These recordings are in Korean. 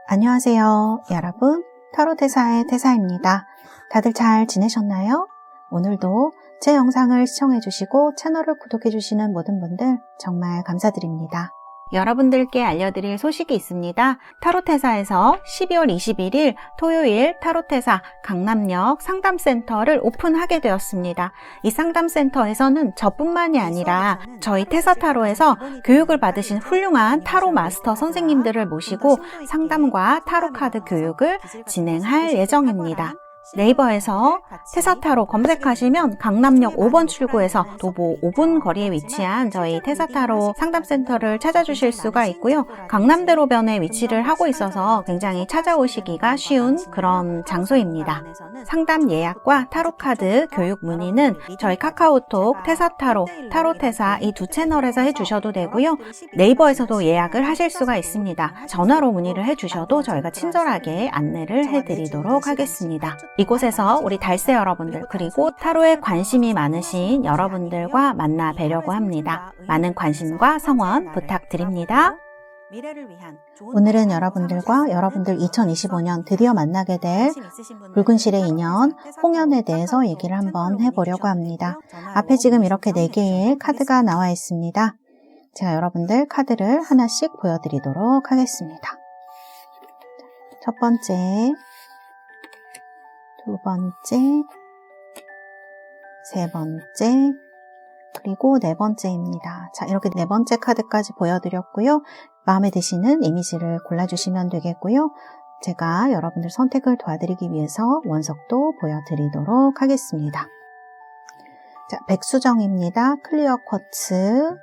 안녕하세요, 여러분. 타로대사의 태사입니다. 다들 잘 지내셨나요? 오늘도 제 영상을 시청해주시고 채널을 구독해주시는 모든 분들 정말 감사드립니다. 여러분들께 알려드릴 소식이 있습니다. 타로테사에서 12월 21일 토요일 타로테사 강남역 상담센터를 오픈하게 되었습니다. 이 상담센터에서는 저뿐만이 아니라 저희 테사타로에서 교육을 받으신 훌륭한 타로 마스터 선생님들을 모시고 상담과 타로카드 교육을 진행할 예정입니다. 네이버에서 테사타로 검색하시면 강남역 5번 출구에서 도보 5분 거리에 위치한 저희 테사타로 상담센터를 찾아주실 수가 있고요. 강남대로변에 위치를 하고 있어서 굉장히 찾아오시기가 쉬운 그런 장소입니다. 상담 예약과 타로카드 교육 문의는 저희 카카오톡 테사타로, 타로테사 이 두 채널에서 해주셔도 되고요. 네이버에서도 예약을 하실 수가 있습니다. 전화로 문의를 해주셔도 저희가 친절하게 안내를 해드리도록 하겠습니다. 이곳에서 우리 달세 여러분들 그리고 타로에 관심이 많으신 여러분들과 만나 뵈려고 합니다. 많은 관심과 성원 부탁드립니다. 오늘은 여러분들과 여러분들 2025년 드디어 만나게 될 붉은 실의 인연, 홍연에 대해서 얘기를 한번 해보려고 합니다. 앞에 지금 이렇게 4개의 카드가 나와 있습니다. 제가 여러분들 카드를 하나씩 보여드리도록 하겠습니다. 첫 번째, 두 번째, 세 번째, 그리고 네 번째입니다. 자, 이렇게 네 번째 카드까지 보여드렸고요. 마음에 드시는 이미지를 골라주시면 되겠고요. 제가 여러분들 선택을 도와드리기 위해서 원석도 보여드리도록 하겠습니다. 자, 백수정입니다. 클리어 쿼츠.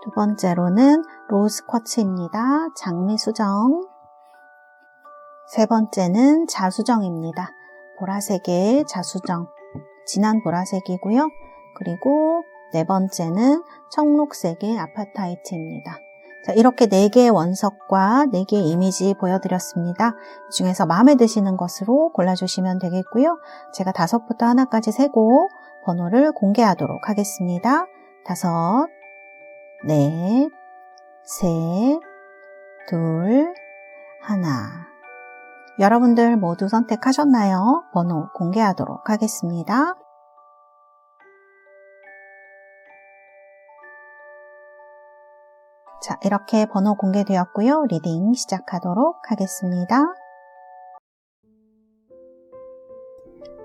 두 번째로는 로즈 쿼츠입니다. 장미수정. 세 번째는 자수정입니다. 보라색의 자수정, 진한 보라색이고요. 그리고 네 번째는 청록색의 아파타이트입니다. 자, 이렇게 4개의 원석과 4개의 이미지 보여드렸습니다. 이 중에서 마음에 드시는 것으로 골라주시면 되겠고요. 제가 5부터 하나까지 세고 번호를 공개하도록 하겠습니다. 5, 넷, 셋, 둘, 하나. 여러분들 모두 선택하셨나요? 번호 공개하도록 하겠습니다. 자, 이렇게 번호 공개되었고요. 리딩 시작하도록 하겠습니다.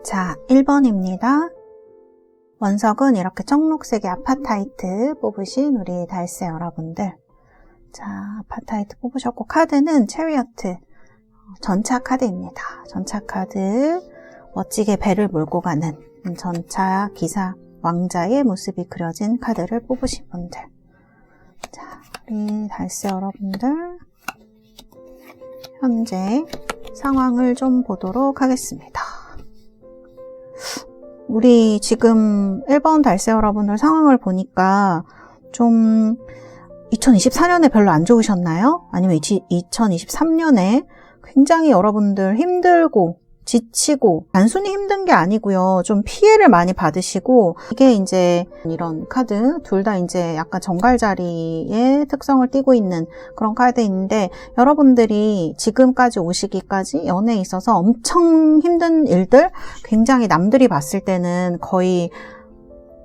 자, 1번입니다. 원석은 이렇게 청록색의 아파타이트 뽑으신 우리 달세 여러분들. 자, 아파타이트 뽑으셨고 카드는 체리어트. 전차 카드입니다. 전차 카드, 멋지게 배를 몰고 가는 전차 기사 왕자의 모습이 그려진 카드를 뽑으신 분들. 자, 우리 달세 여러분들 현재 상황을 좀 보도록 하겠습니다. 우리 지금 1번 달세 여러분들 상황을 보니까 좀 2024년에 별로 안 좋으셨나요? 아니면 2023년에 굉장히 여러분들 힘들고 지치고 단순히 힘든 게 아니고요. 좀 피해를 많이 받으시고 이게 이제 이런 카드 둘 다 이제 약간 정갈자리의 특성을 띠고 있는 그런 카드인데 여러분들이 지금까지 오시기까지 연애에 있어서 엄청 힘든 일들 굉장히 남들이 봤을 때는 거의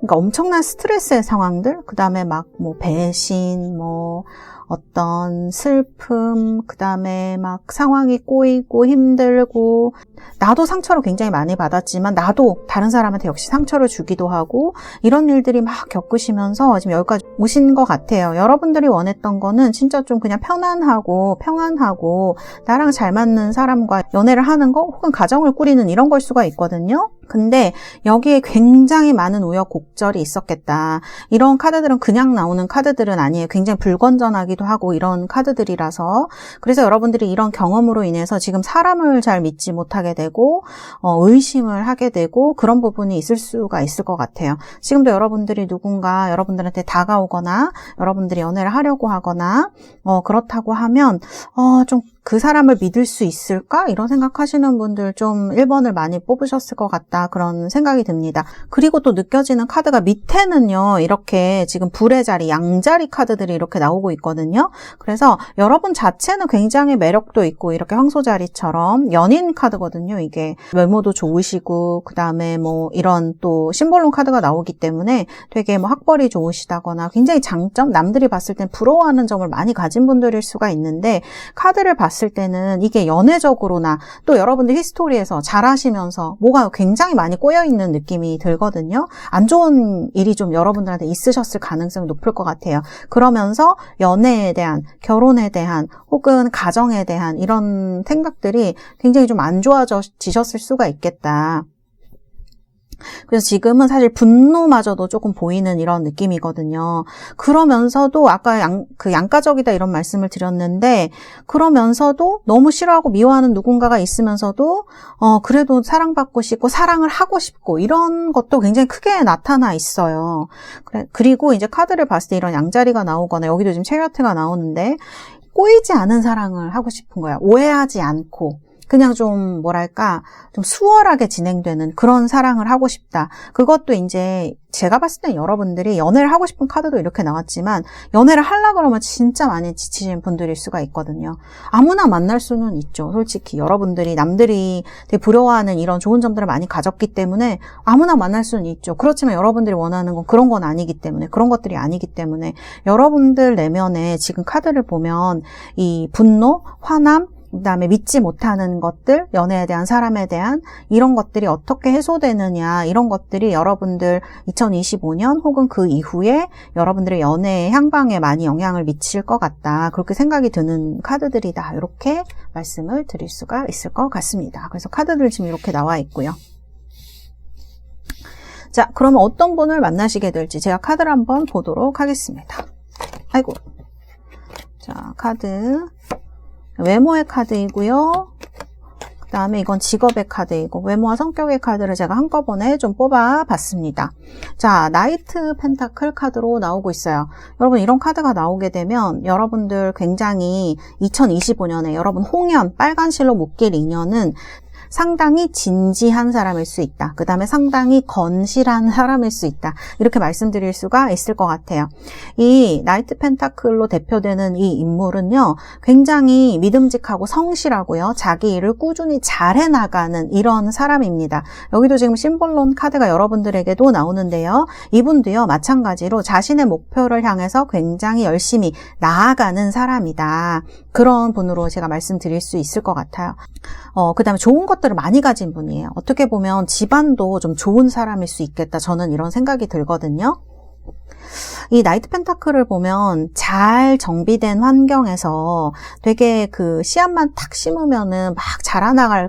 그러니까 엄청난 스트레스의 상황들 그 다음에 막 뭐 배신 뭐 어떤 슬픔, 그 다음에 막 상황이 꼬이고 힘들고 나도 상처를 굉장히 많이 받았지만 나도 다른 사람한테 역시 상처를 주기도 하고 이런 일들이 막 겪으시면서 지금 여기까지 오신 것 같아요. 여러분들이 원했던 거는 진짜 좀 그냥 편안하고 평안하고 나랑 잘 맞는 사람과 연애를 하는 거 혹은 가정을 꾸리는 이런 걸 수가 있거든요. 근데 여기에 굉장히 많은 우여곡절이 있었겠다. 이런 카드들은 그냥 나오는 카드들은 아니에요. 굉장히 불건전하기도 하고 이런 카드들이라서 그래서 여러분들이 이런 경험으로 인해서 지금 사람을 잘 믿지 못하게 되고 의심을 하게 되고 그런 부분이 있을 수가 있을 것 같아요. 지금도 여러분들이 누군가 여러분들한테 다가오거나 여러분들이 연애를 하려고 하거나 그렇다고 하면 좀 그 사람을 믿을 수 있을까? 이런 생각하시는 분들 좀 1번을 많이 뽑으셨을 것 같다. 그런 생각이 듭니다. 그리고 또 느껴지는 카드가 밑에는요. 이렇게 지금 불의 자리, 양자리 카드들이 이렇게 나오고 있거든요. 그래서 여러분 자체는 굉장히 매력도 있고 이렇게 황소자리처럼 연인 카드거든요. 이게 외모도 좋으시고 그 다음에 뭐 이런 또 심볼론 카드가 나오기 때문에 되게 뭐 학벌이 좋으시다거나 굉장히 장점, 남들이 봤을 땐 부러워하는 점을 많이 가진 분들일 수가 있는데 카드를 봤을 때는 이게 연애적으로나 또 여러분들 히스토리에서 잘하시면서 뭐가 굉장히 많이 꼬여있는 느낌이 들거든요. 안 좋은 일이 좀 여러분들한테 있으셨을 가능성이 높을 것 같아요. 그러면서 연애에 대한, 결혼에 대한 혹은 가정에 대한 이런 생각들이 굉장히 좀 안 좋아지셨을 수가 있겠다. 그래서 지금은 사실 분노마저도 조금 보이는 이런 느낌이거든요. 그러면서도 아까 양가적이다 이런 말씀을 드렸는데 그러면서도 너무 싫어하고 미워하는 누군가가 있으면서도 그래도 사랑받고 싶고 사랑을 하고 싶고 이런 것도 굉장히 크게 나타나 있어요. 그리고 이제 카드를 봤을 때 이런 양자리가 나오거나 여기도 지금 체리어트가 나오는데 꼬이지 않은 사랑을 하고 싶은 거야. 오해하지 않고. 그냥 좀 뭐랄까 좀 수월하게 진행되는 그런 사랑을 하고 싶다. 그것도 이제 제가 봤을 땐 여러분들이 연애를 하고 싶은 카드도 이렇게 나왔지만 연애를 하려고 그러면 진짜 많이 지치신 분들일 수가 있거든요. 아무나 만날 수는 있죠. 솔직히 여러분들이 남들이 되게 부러워하는 이런 좋은 점들을 많이 가졌기 때문에 아무나 만날 수는 있죠. 그렇지만 여러분들이 원하는 건 그런 건 아니기 때문에 그런 것들이 아니기 때문에 여러분들 내면에 지금 카드를 보면 이 분노, 화남 그다음에 믿지 못하는 것들, 연애에 대한 사람에 대한 이런 것들이 어떻게 해소되느냐 이런 것들이 여러분들 2025년 혹은 그 이후에 여러분들의 연애의 향방에 많이 영향을 미칠 것 같다. 그렇게 생각이 드는 카드들이다. 이렇게 말씀을 드릴 수가 있을 것 같습니다. 그래서 카드들 지금 이렇게 나와 있고요. 자, 그러면 어떤 분을 만나시게 될지 제가 카드를 한번 보도록 하겠습니다. 아이고. 자, 카드. 외모의 카드이고요. 그 다음에 이건 직업의 카드이고 외모와 성격의 카드를 제가 한꺼번에 좀 뽑아봤습니다. 자, 나이트 펜타클 카드로 나오고 있어요. 여러분 이런 카드가 나오게 되면 여러분들 굉장히 2025년에 여러분 홍연, 빨간 실로 묶일 인연은 상당히 진지한 사람일 수 있다. 그 다음에 상당히 건실한 사람일 수 있다. 이렇게 말씀드릴 수가 있을 것 같아요. 이 나이트 펜타클로 대표되는 이 인물은요. 굉장히 믿음직하고 성실하고요. 자기 일을 꾸준히 잘해 나가는 이런 사람입니다. 여기도 지금 심볼론 카드가 여러분들에게도 나오는데요. 이분도요. 마찬가지로 자신의 목표를 향해서 굉장히 열심히 나아가는 사람이다. 그런 분으로 제가 말씀드릴 수 있을 것 같아요. 그 다음에 좋은 것들을 많이 가진 분이에요. 어떻게 보면 집안도 좀 좋은 사람일 수 있겠다. 저는 이런 생각이 들거든요. 이 나이트 펜타클을 보면 잘 정비된 환경에서 되게 그 씨앗만 탁 심으면은 막 자라날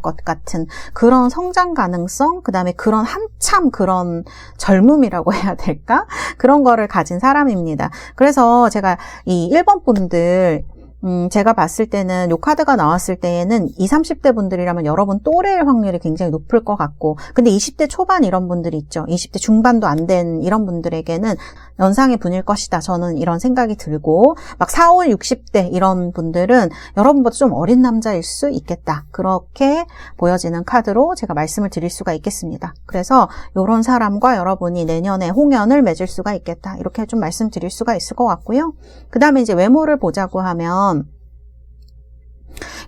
것 같은 그런 성장 가능성, 그 다음에 그런 한참 그런 젊음이라고 해야 될까? 그런 거를 가진 사람입니다. 그래서 제가 이 1번 분들 제가 봤을 때는 요 카드가 나왔을 때에는 20, 30대 분들이라면 여러분 또래일 확률이 굉장히 높을 것 같고 근데 20대 초반 이런 분들이 있죠. 20대 중반도 안 된 이런 분들에게는 연상의 분일 것이다. 저는 이런 생각이 들고 막 40, 60대 이런 분들은 여러분보다 좀 어린 남자일 수 있겠다. 그렇게 보여지는 카드로 제가 말씀을 드릴 수가 있겠습니다. 그래서 이런 사람과 여러분이 내년에 홍연을 맺을 수가 있겠다. 이렇게 좀 말씀드릴 수가 있을 것 같고요. 그 다음에 이제 외모를 보자고 하면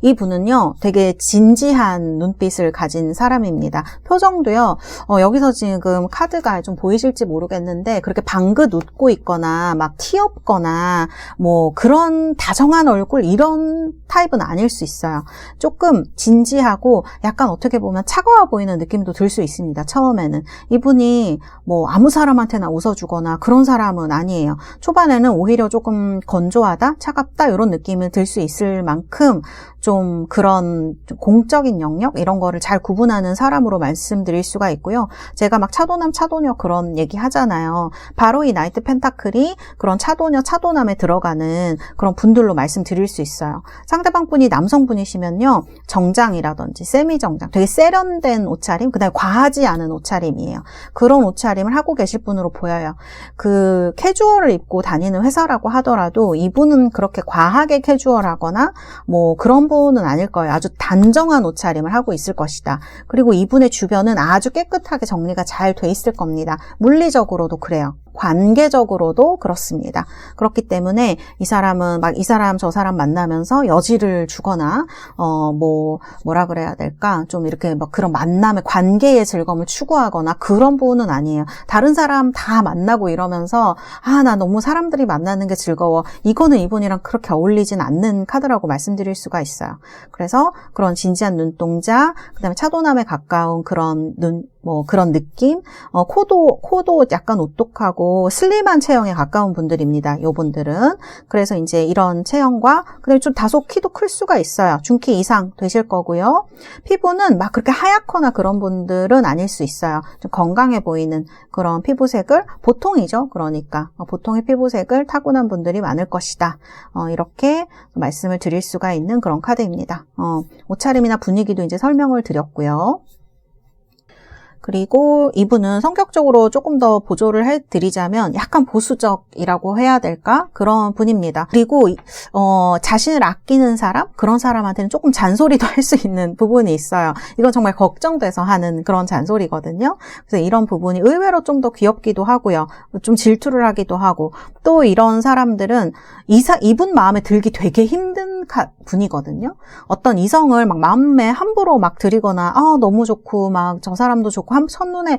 이 분은요 되게 진지한 눈빛을 가진 사람입니다. 표정도요 여기서 지금 카드가 좀 보이실지 모르겠는데 그렇게 방긋 웃고 있거나 막 티없거나 뭐 그런 다정한 얼굴 이런 타입은 아닐 수 있어요. 조금 진지하고 약간 어떻게 보면 차가워 보이는 느낌도 들 수 있습니다. 처음에는 이분이 뭐 아무 사람한테나 웃어주거나 그런 사람은 아니에요. 초반에는 오히려 조금 건조하다 차갑다 이런 느낌을 들 수 있을 만큼 좀 그런 공적인 영역 이런 거를 잘 구분하는 사람으로 말씀드릴 수가 있고요. 제가 막 차도남, 차도녀 그런 얘기 하잖아요. 바로 이 나이트 펜타클이 그런 차도녀, 차도남에 들어가는 그런 분들로 말씀드릴 수 있어요. 상대방 분이 남성분이시면요. 정장이라든지 세미 정장, 되게 세련된 옷차림, 그다음에 과하지 않은 옷차림이에요. 그런 옷차림을 하고 계실 분으로 보여요. 그 캐주얼을 입고 다니는 회사라고 하더라도 이분은 그렇게 과하게 캐주얼하거나 뭐 그런 분은 아닐 거예요. 아주 단정한 옷차림을 하고 있을 것이다. 그리고 이분의 주변은 아주 깨끗하게 정리가 잘 돼 있을 겁니다. 물리적으로도 그래요. 관계적으로도 그렇습니다. 그렇기 때문에 이 사람은 막 이 사람 저 사람 만나면서 여지를 주거나 뭐라 그래야 될까? 좀 이렇게 막 그런 만남의 관계의 즐거움을 추구하거나 그런 분은 아니에요. 다른 사람 다 만나고 이러면서 나 너무 사람들이 만나는 게 즐거워. 이거는 이분이랑 그렇게 어울리진 않는 카드라고 말씀드릴 수가 있어요. 그래서 그런 진지한 눈동자, 그다음에 차도남에 가까운 그런 그런 느낌, 코도 약간 오똑하고 슬림한 체형에 가까운 분들입니다. 요분들은. 그래서 이제 이런 체형과, 그다음에 좀 다소 키도 클 수가 있어요. 중키 이상 되실 거고요. 피부는 막 그렇게 하얗거나 그런 분들은 아닐 수 있어요. 좀 건강해 보이는 그런 피부색을, 보통이죠. 그러니까. 보통의 피부색을 타고난 분들이 많을 것이다. 이렇게 말씀을 드릴 수가 있는 그런 카드입니다. 옷차림이나 분위기도 이제 설명을 드렸고요. 그리고 이분은 성격적으로 조금 더 보조를 해드리자면 약간 보수적이라고 해야 될까? 그런 분입니다. 그리고 자신을 아끼는 사람? 그런 사람한테는 조금 잔소리도 할 수 있는 부분이 있어요. 이건 정말 걱정돼서 하는 그런 잔소리거든요. 그래서 이런 부분이 의외로 좀 더 귀엽기도 하고요. 좀 질투를 하기도 하고, 또 이런 사람들은 이분 마음에 들기 되게 힘든 분이거든요. 어떤 이성을 막 마음에 함부로 막 들이거나 너무 좋고 막 저 사람도 좋고 첫눈에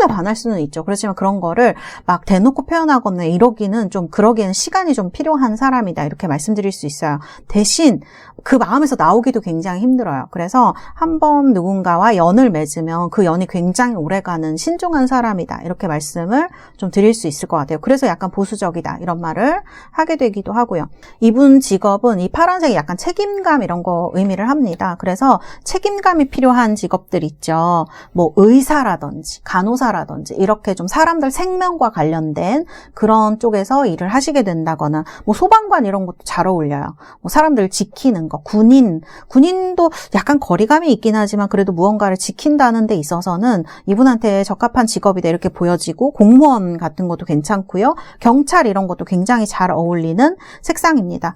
반할 수는 있죠. 그렇지만 그런 거를 막 대놓고 표현하거나 이러기는 좀, 그러기에는 시간이 좀 필요한 사람이다. 이렇게 말씀드릴 수 있어요. 대신 그 마음에서 나오기도 굉장히 힘들어요. 그래서 한번 누군가와 연을 맺으면 그 연이 굉장히 오래가는 신중한 사람이다. 이렇게 말씀을 좀 드릴 수 있을 것 같아요. 그래서 약간 보수적이다. 이런 말을 하게 되기도 하고요. 이분 직업은 이 파란색이 약간 책임감 이런 거 의미를 합니다. 그래서 책임감이 필요한 직업들 있죠. 뭐 의사라든지 간호사라든지 이렇게 좀 사람들 생명과 관련된 그런 쪽에서 일을 하시게 된다거나, 뭐 소방관 이런 것도 잘 어울려요. 뭐 사람들 지키는 거, 군인도 약간 거리감이 있긴 하지만 그래도 무언가를 지킨다는 데 있어서는 이분한테 적합한 직업이다 이렇게 보여지고, 공무원 같은 것도 괜찮고요. 경찰 이런 것도 굉장히 잘 어울리는 색상입니다.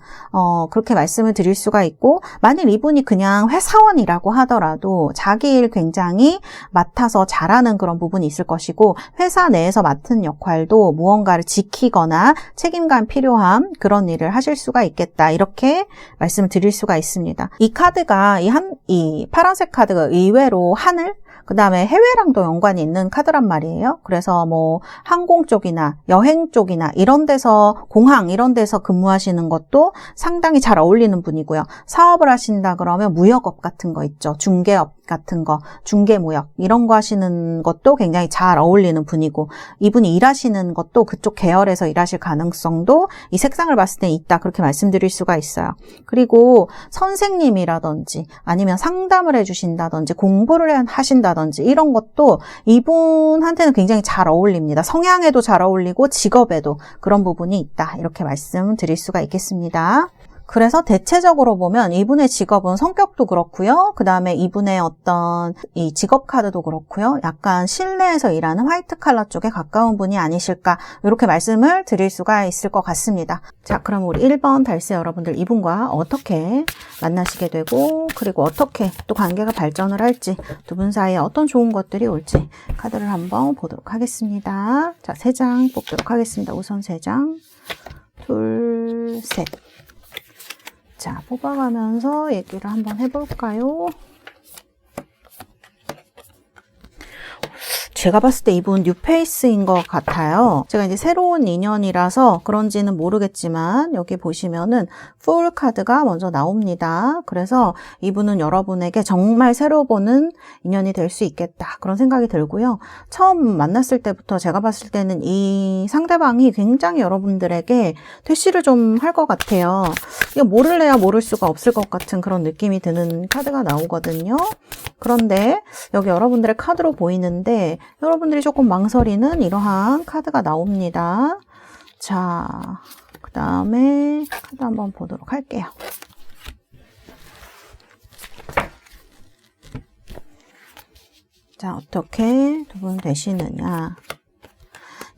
그렇게 말씀을 드릴 수가 있고, 만일 이분이 그냥 회사원이라고 하더라도 자기 일 굉장히 맡아서 잘하는 그런 부분이 있을 것이고, 회사 내에서 맡은 역할도 무언가를 지키거나 책임감 필요한 그런 일을 하실 수가 있겠다. 이렇게 말씀을 드릴 수가 있습니다. 이 카드가 이 파란색 카드가 의외로 하늘, 그 다음에 해외랑도 연관이 있는 카드란 말이에요. 그래서 뭐 항공 쪽이나 여행 쪽이나 이런 데서, 공항 이런 데서 근무하시는 것도 상당히 잘 어울리는 분이고요. 사업을 하신다 그러면 무역업 같은 거 있죠. 중개업 같은 거, 중개무역 이런 거 하시는 것도 굉장히 잘 어울리는 분이고, 이분이 일하시는 것도 그쪽 계열에서 일하실 가능성도 이 색상을 봤을 때 있다. 그렇게 말씀드릴 수가 있어요. 그리고 선생님이라든지 아니면 상담을 해주신다든지 공부를 하신다든지 이런 것도 이분한테는 굉장히 잘 어울립니다. 성향에도 잘 어울리고 직업에도 그런 부분이 있다. 이렇게 말씀드릴 수가 있겠습니다. 그래서 대체적으로 보면 이분의 직업은 성격도 그렇고요. 그 다음에 이분의 어떤 이 직업 카드도 그렇고요. 약간 실내에서 일하는 화이트 칼라 쪽에 가까운 분이 아니실까, 이렇게 말씀을 드릴 수가 있을 것 같습니다. 자, 그럼 우리 1번 달세 여러분들, 이분과 어떻게 만나시게 되고, 그리고 어떻게 또 관계가 발전을 할지, 두 분 사이에 어떤 좋은 것들이 올지 카드를 한번 보도록 하겠습니다. 자, 3장 뽑도록 하겠습니다. 우선 3장, 둘, 셋. 자, 뽑아가면서 얘기를 한번 해볼까요? 제가 봤을 때 이분 뉴페이스인 것 같아요. 제가 이제 새로운 인연이라서 그런지는 모르겠지만 여기 보시면은 풀 카드가 먼저 나옵니다. 그래서 이분은 여러분에게 정말 새로 보는 인연이 될 수 있겠다. 그런 생각이 들고요. 처음 만났을 때부터 제가 봤을 때는 이 상대방이 굉장히 여러분들에게 대시를 좀 할 것 같아요. 이거 모를래야 모를 수가 없을 것 같은 그런 느낌이 드는 카드가 나오거든요. 그런데 여기 여러분들의 카드로 보이는데 여러분들이 조금 망설이는 이러한 카드가 나옵니다. 자, 그 다음에 카드 한번 보도록 할게요. 자, 어떻게 두 분 되시느냐.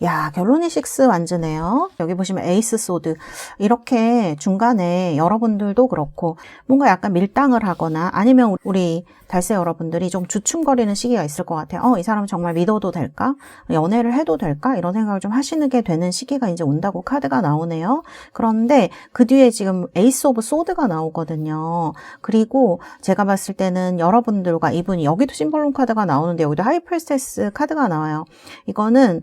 야, 결론이 6 완즈네요. 여기 보시면 에이스 소드. 이렇게 중간에 여러분들도 그렇고 뭔가 약간 밀당을 하거나 아니면 우리 달세 여러분들이 좀 주춤거리는 시기가 있을 것 같아요. 이 사람 정말 믿어도 될까? 연애를 해도 될까? 이런 생각을 좀 하시게 되는 시기가 이제 온다고 카드가 나오네요. 그런데 그 뒤에 지금 에이스 오브 소드가 나오거든요. 그리고 제가 봤을 때는 여러분들과 이분이 여기도 심볼론 카드가 나오는데 여기도 하이프리스테스 카드가 나와요. 이거는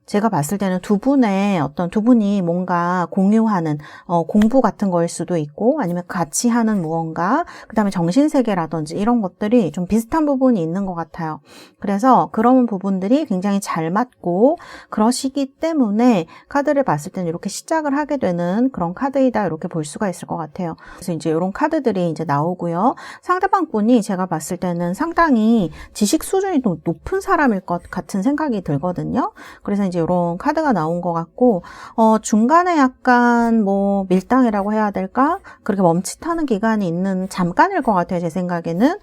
제가 봤을 때는 두 분이 뭔가 공유하는 공부 같은 거일 수도 있고 아니면 같이 하는 무언가 그 다음에 정신세계라든지 이런 것들이 좀 비슷한 부분이 있는 것 같아요. 그래서 그런 부분들이 굉장히 잘 맞고 그러시기 때문에 카드를 봤을 때는 이렇게 시작을 하게 되는 그런 카드이다 이렇게 볼 수가 있을 것 같아요. 그래서 이제 이런 카드들이 이제 나오고요. 상대방 분이 제가 봤을 때는 상당히 지식 수준이 좀 높은 사람일 것 같은 생각이 들거든요. 그래서 이제 이런 카드가 나온 것 같고 중간에 약간 뭐 밀당이라고 해야 될까? 그렇게 멈칫하는 기간이 있는 잠깐일 것 같아요. 제 생각에는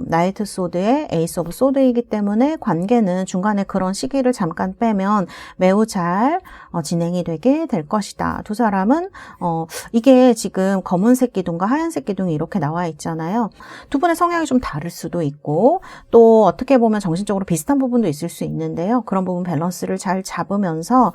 나이트 소드의 에이스 오브 소드이기 때문에 관계는 중간에 그런 시기를 잠깐 빼면 매우 잘 진행이 되게 될 것이다. 두 사람은 이게 지금 검은색 기둥과 하얀색 기둥이 이렇게 나와 있잖아요. 두 분의 성향이 좀 다를 수도 있고 또 어떻게 보면 정신적으로 비슷한 부분도 있을 수 있는데요. 그런 부분 밸런스를 잘 잡으면서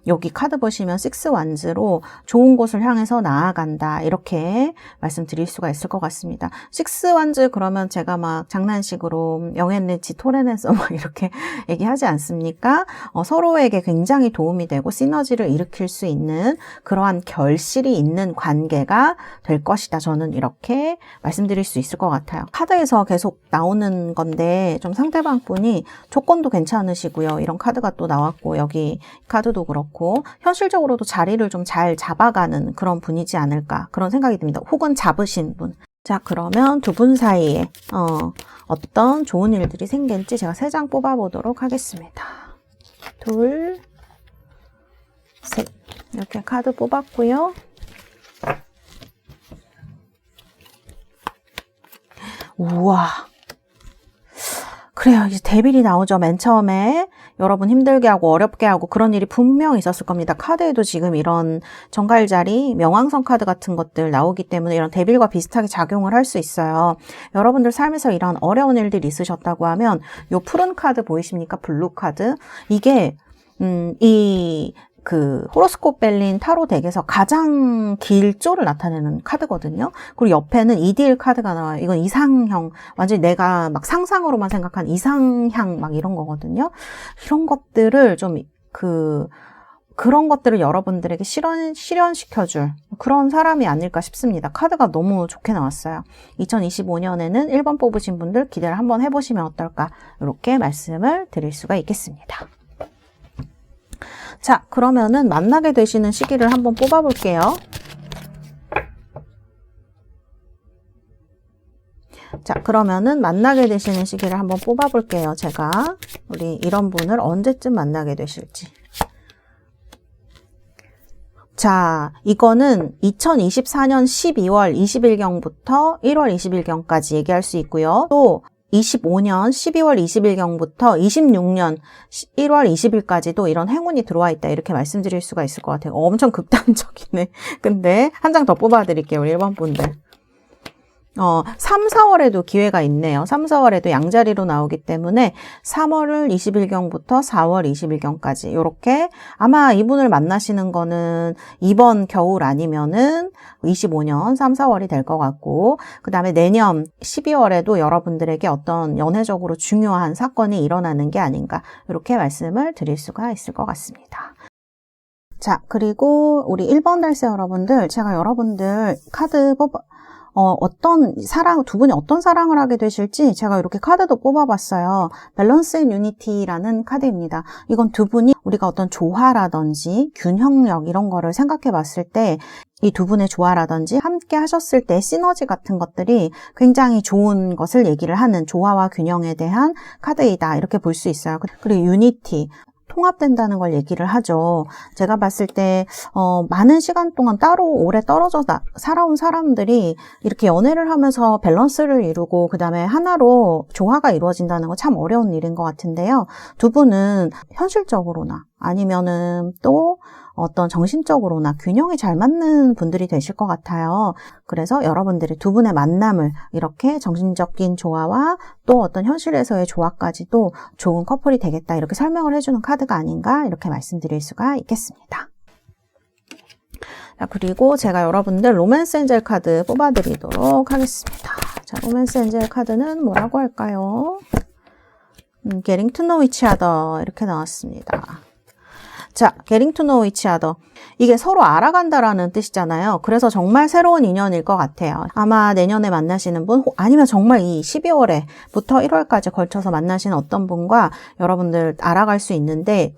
여기 카드 보시면 6 완즈로 좋은 곳을 향해서 나아간다 이렇게 말씀드릴 수가 있을 것 같습니다. 6 완즈 그러면 제가 막 장난식으로 영앤리치 토레넨서 막 이렇게 얘기하지 않습니까? 서로에게 굉장히 도움이 되고 시너지를 일으킬 수 있는 그러한 결실이 있는 관계가 될 것이다. 저는 이렇게 말씀드릴 수 있을 것 같아요. 카드에서 계속 나오는 건데 좀 상대방 분이 조건도 괜찮으시고요. 이런 카드가 또 나왔고 여기 카드도 그렇고 현실적으로도 자리를 좀 잘 잡아가는 그런 분이지 않을까 그런 생각이 듭니다. 혹은 잡으신 분. 자, 그러면 두 분 사이에 어떤 좋은 일들이 생길지 제가 3장 뽑아보도록 하겠습니다. 둘, 셋 이렇게 카드 뽑았고요. 우와. 그래요. 이제 데빌이 나오죠. 맨 처음에 여러분 힘들게 하고 어렵게 하고 그런 일이 분명히 있었을 겁니다. 카드에도 지금 이런 정갈자리, 명왕성 카드 같은 것들 나오기 때문에 이런 데빌과 비슷하게 작용을 할 수 있어요. 여러분들 삶에서 이런 어려운 일들이 있으셨다고 하면 요 푸른 카드 보이십니까? 블루 카드. 이게 호로스콥 벨린 타로 덱에서 가장 길조를 나타내는 카드거든요. 그리고 옆에는 이디일 카드가 나와요. 이건 이상형, 완전히 내가 막 상상으로만 생각한 이상향 막 이런 거거든요. 이런 것들을 좀 그런 것들을 여러분들에게 실현시켜줄 그런 사람이 아닐까 싶습니다. 카드가 너무 좋게 나왔어요. 2025년에는 1번 뽑으신 분들 기대를 한번 해보시면 어떨까 이렇게 말씀을 드릴 수가 있겠습니다. 자, 그러면은 만나게 되시는 시기를 한번 뽑아볼게요. 자, 그러면은 만나게 되시는 시기를 한번 뽑아볼게요. 제가 우리 이런 분을 언제쯤 만나게 되실지. 자, 이거는 2024년 12월 20일경부터 1월 20일경까지 얘기할 수 있고요. 또 25년 12월 20일경부터 26년 1월 20일까지도 이런 행운이 들어와 있다 이렇게 말씀드릴 수가 있을 것 같아요. 엄청 극단적이네. 근데 한 장 더 뽑아드릴게요. 우리 1번 분들. 3, 4월에도 기회가 있네요. 3, 4월에도 양자리로 나오기 때문에 3월 20일경부터 4월 20일경까지 이렇게 아마 이분을 만나시는 거는 이번 겨울 아니면은 25년 3, 4월이 될 것 같고 그 다음에 내년 12월에도 여러분들에게 어떤 연애적으로 중요한 사건이 일어나는 게 아닌가 이렇게 말씀을 드릴 수가 있을 것 같습니다. 자, 그리고 우리 1번 달세 여러분들, 제가 여러분들 카드 두 분이 어떤 사랑을 하게 되실지 제가 이렇게 카드도 뽑아봤어요. 밸런스 앤 유니티라는 카드입니다. 이건 두 분이 우리가 어떤 조화라든지 균형력 이런 거를 생각해 봤을 때 이 두 분의 조화라든지 함께 하셨을 때 시너지 같은 것들이 굉장히 좋은 것을 얘기를 하는 조화와 균형에 대한 카드이다. 이렇게 볼 수 있어요. 그리고 유니티. 통합된다는 걸 얘기를 하죠. 제가 봤을 때 많은 시간 동안 따로 오래 떨어져 살아온 사람들이 이렇게 연애를 하면서 밸런스를 이루고 그 다음에 하나로 조화가 이루어진다는 건 참 어려운 일인 것 같은데요. 두 분은 현실적으로나 아니면은 또 어떤 정신적으로나 균형이 잘 맞는 분들이 되실 것 같아요. 그래서 여러분들이 두 분의 만남을 이렇게 정신적인 조화와 또 어떤 현실에서의 조화까지도 좋은 커플이 되겠다 이렇게 설명을 해주는 카드가 아닌가 이렇게 말씀드릴 수가 있겠습니다. 자, 그리고 제가 여러분들 로맨스 엔젤 카드 뽑아드리도록 하겠습니다. 자, 로맨스 엔젤 카드는 뭐라고 할까요? Getting to know each other 이렇게 나왔습니다. 자, getting to know each other. 이게 서로 알아간다라는 뜻이잖아요. 그래서 정말 새로운 인연일 것 같아요. 아마 내년에 만나시는 분, 아니면 정말 이 12월에부터 1월까지 걸쳐서 만나시는 어떤 분과 여러분들 알아갈 수 있는데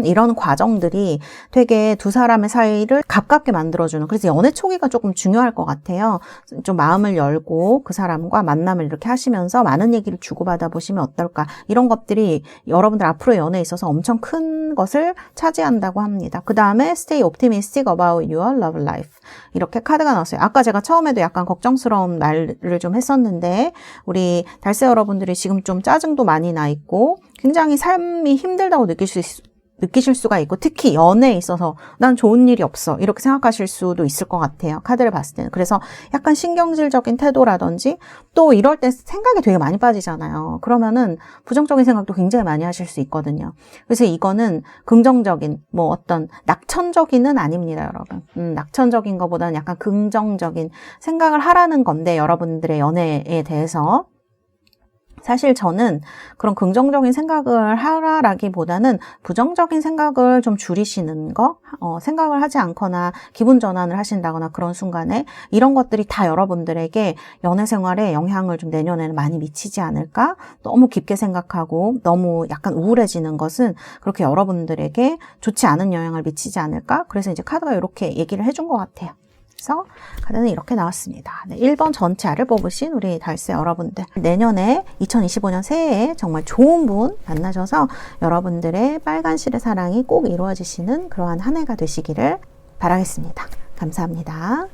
이런 과정들이 되게 두 사람의 사이를 가깝게 만들어주는, 그래서 연애 초기가 조금 중요할 것 같아요. 좀 마음을 열고 그 사람과 만남을 이렇게 하시면서 많은 얘기를 주고받아 보시면 어떨까. 이런 것들이 여러분들 앞으로 연애에 있어서 엄청 큰 것을 차지한다고 합니다. 그 다음에 stay optimistic about your love life. 이렇게 카드가 나왔어요. 아까 제가 처음에도 약간 걱정스러운 말을 좀 했었는데 우리 달세 여러분들이 지금 좀 짜증도 많이 나 있고 굉장히 삶이 힘들다고 느끼실 수가 있고 특히 연애에 있어서 난 좋은 일이 없어 이렇게 생각하실 수도 있을 것 같아요. 카드를 봤을 때는. 그래서 약간 신경질적인 태도라든지 또 이럴 때 생각이 되게 많이 빠지잖아요. 그러면은 부정적인 생각도 굉장히 많이 하실 수 있거든요. 그래서 이거는 긍정적인 어떤 낙천적인은 아닙니다, 여러분. 낙천적인 것보다는 약간 긍정적인 생각을 하라는 건데 여러분들의 연애에 대해서 사실 저는 그런 긍정적인 생각을 하라라기보다는 부정적인 생각을 좀 줄이시는 거, 생각을 하지 않거나 기분 전환을 하신다거나 그런 순간에 이런 것들이 다 여러분들에게 연애 생활에 영향을 좀 내년에는 많이 미치지 않을까? 너무 깊게 생각하고 너무 약간 우울해지는 것은 그렇게 여러분들에게 좋지 않은 영향을 미치지 않을까? 그래서 이제 카드가 이렇게 얘기를 해준 것 같아요. 그래서 카드는 이렇게 나왔습니다. 네, 1번 전체를 뽑으신 우리 달세 여러분들, 내년에 2025년 새해에 정말 좋은 분 만나셔서 여러분들의 빨간 실의 사랑이 꼭 이루어지시는 그러한 한 해가 되시기를 바라겠습니다. 감사합니다.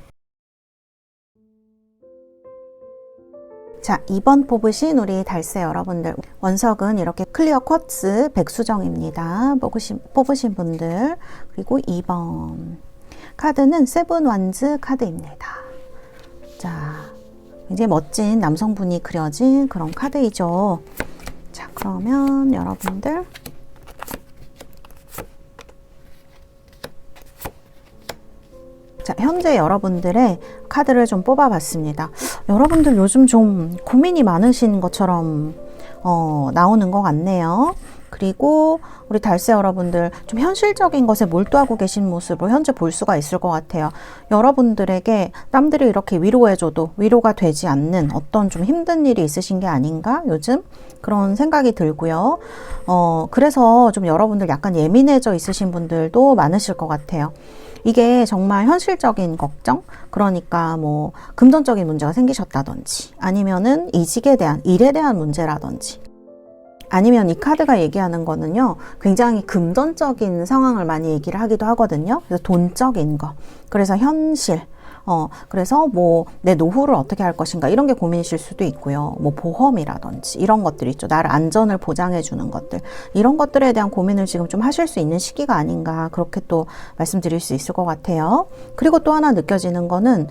자, 2번 뽑으신 우리 달세 여러분들, 원석은 이렇게 클리어 쿼츠 백수정입니다. 뽑으신 분들. 그리고 2번 카드는 세븐 완즈 카드입니다. 자, 굉장히 멋진 남성분이 그려진 그런 카드이죠. 자, 그러면 여러분들 자, 현재 여러분들의 카드를 좀 뽑아봤습니다. 여러분들 요즘 좀 고민이 많으신 것처럼 나오는 것 같네요. 그리고 우리 달세 여러분들 좀 현실적인 것에 몰두하고 계신 모습을 현재 볼 수가 있을 것 같아요. 여러분들에게 남들이 이렇게 위로해줘도 위로가 되지 않는 어떤 좀 힘든 일이 있으신 게 아닌가 요즘 그런 생각이 들고요. 그래서 좀 여러분들 약간 예민해져 있으신 분들도 많으실 것 같아요. 이게 정말 현실적인 걱정? 그러니까 금전적인 문제가 생기셨다든지 아니면은 이직에 대한 일에 대한 문제라든지 아니면 이 카드가 얘기하는 거는요, 굉장히 금전적인 상황을 많이 얘기를 하기도 하거든요. 그래서 돈적인 거. 그래서 현실. 그래서 내 노후를 어떻게 할 것인가 이런 게 고민이실 수도 있고요. 보험이라든지 이런 것들 있죠. 나를 안전을 보장해 주는 것들. 이런 것들에 대한 고민을 지금 좀 하실 수 있는 시기가 아닌가 그렇게 또 말씀드릴 수 있을 것 같아요. 그리고 또 하나 느껴지는 거는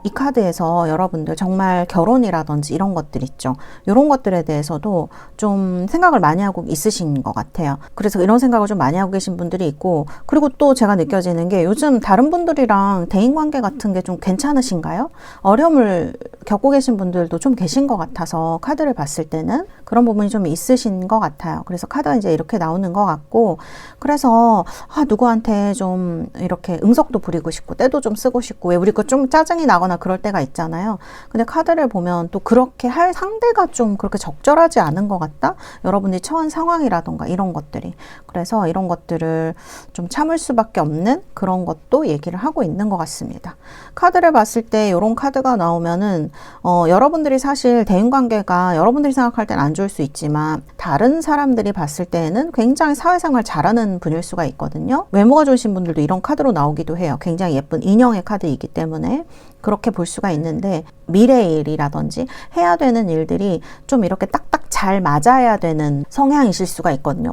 이 카드에서 여러분들 정말 결혼이라든지 이런 것들 있죠. 이런 것들에 대해서도 좀 생각을 많이 하고 있으신 것 같아요. 그래서 이런 생각을 좀 많이 하고 계신 분들이 있고, 그리고 또 제가 느껴지는 게 요즘 다른 분들이랑 대인관계가 같은 게 좀 괜찮으신가요? 어려움을 겪고 계신 분들도 좀 계신 것 같아서 카드를 봤을 때는 그런 부분이 좀 있으신 것 같아요. 그래서 카드가 이제 이렇게 나오는 것 같고, 그래서 누구한테 좀 이렇게 응석도 부리고 싶고 때도 좀 쓰고 싶고, 왜 우리 거 좀 짜증이 나거나 그럴 때가 있잖아요. 근데 카드를 보면 또 그렇게 할 상대가 좀 그렇게 적절하지 않은 것 같다? 여러분들이 처한 상황이라던가 이런 것들이. 그래서 이런 것들을 좀 참을 수밖에 없는 그런 것도 얘기를 하고 있는 것 같습니다. 카드를 봤을 때 이런 카드가 나오면은 여러분들이 사실 대인관계가 여러분들이 생각할 땐 안 좋을 수 있지만 다른 사람들이 봤을 때는 굉장히 사회생활 잘하는 분일 수가 있거든요. 외모가 좋으신 분들도 이런 카드로 나오기도 해요. 굉장히 예쁜 인형의 카드이기 때문에 그렇게 볼 수가 있는데, 미래의 일이라든지 해야 되는 일들이 좀 이렇게 딱딱 잘 맞아야 되는 성향이실 수가 있거든요.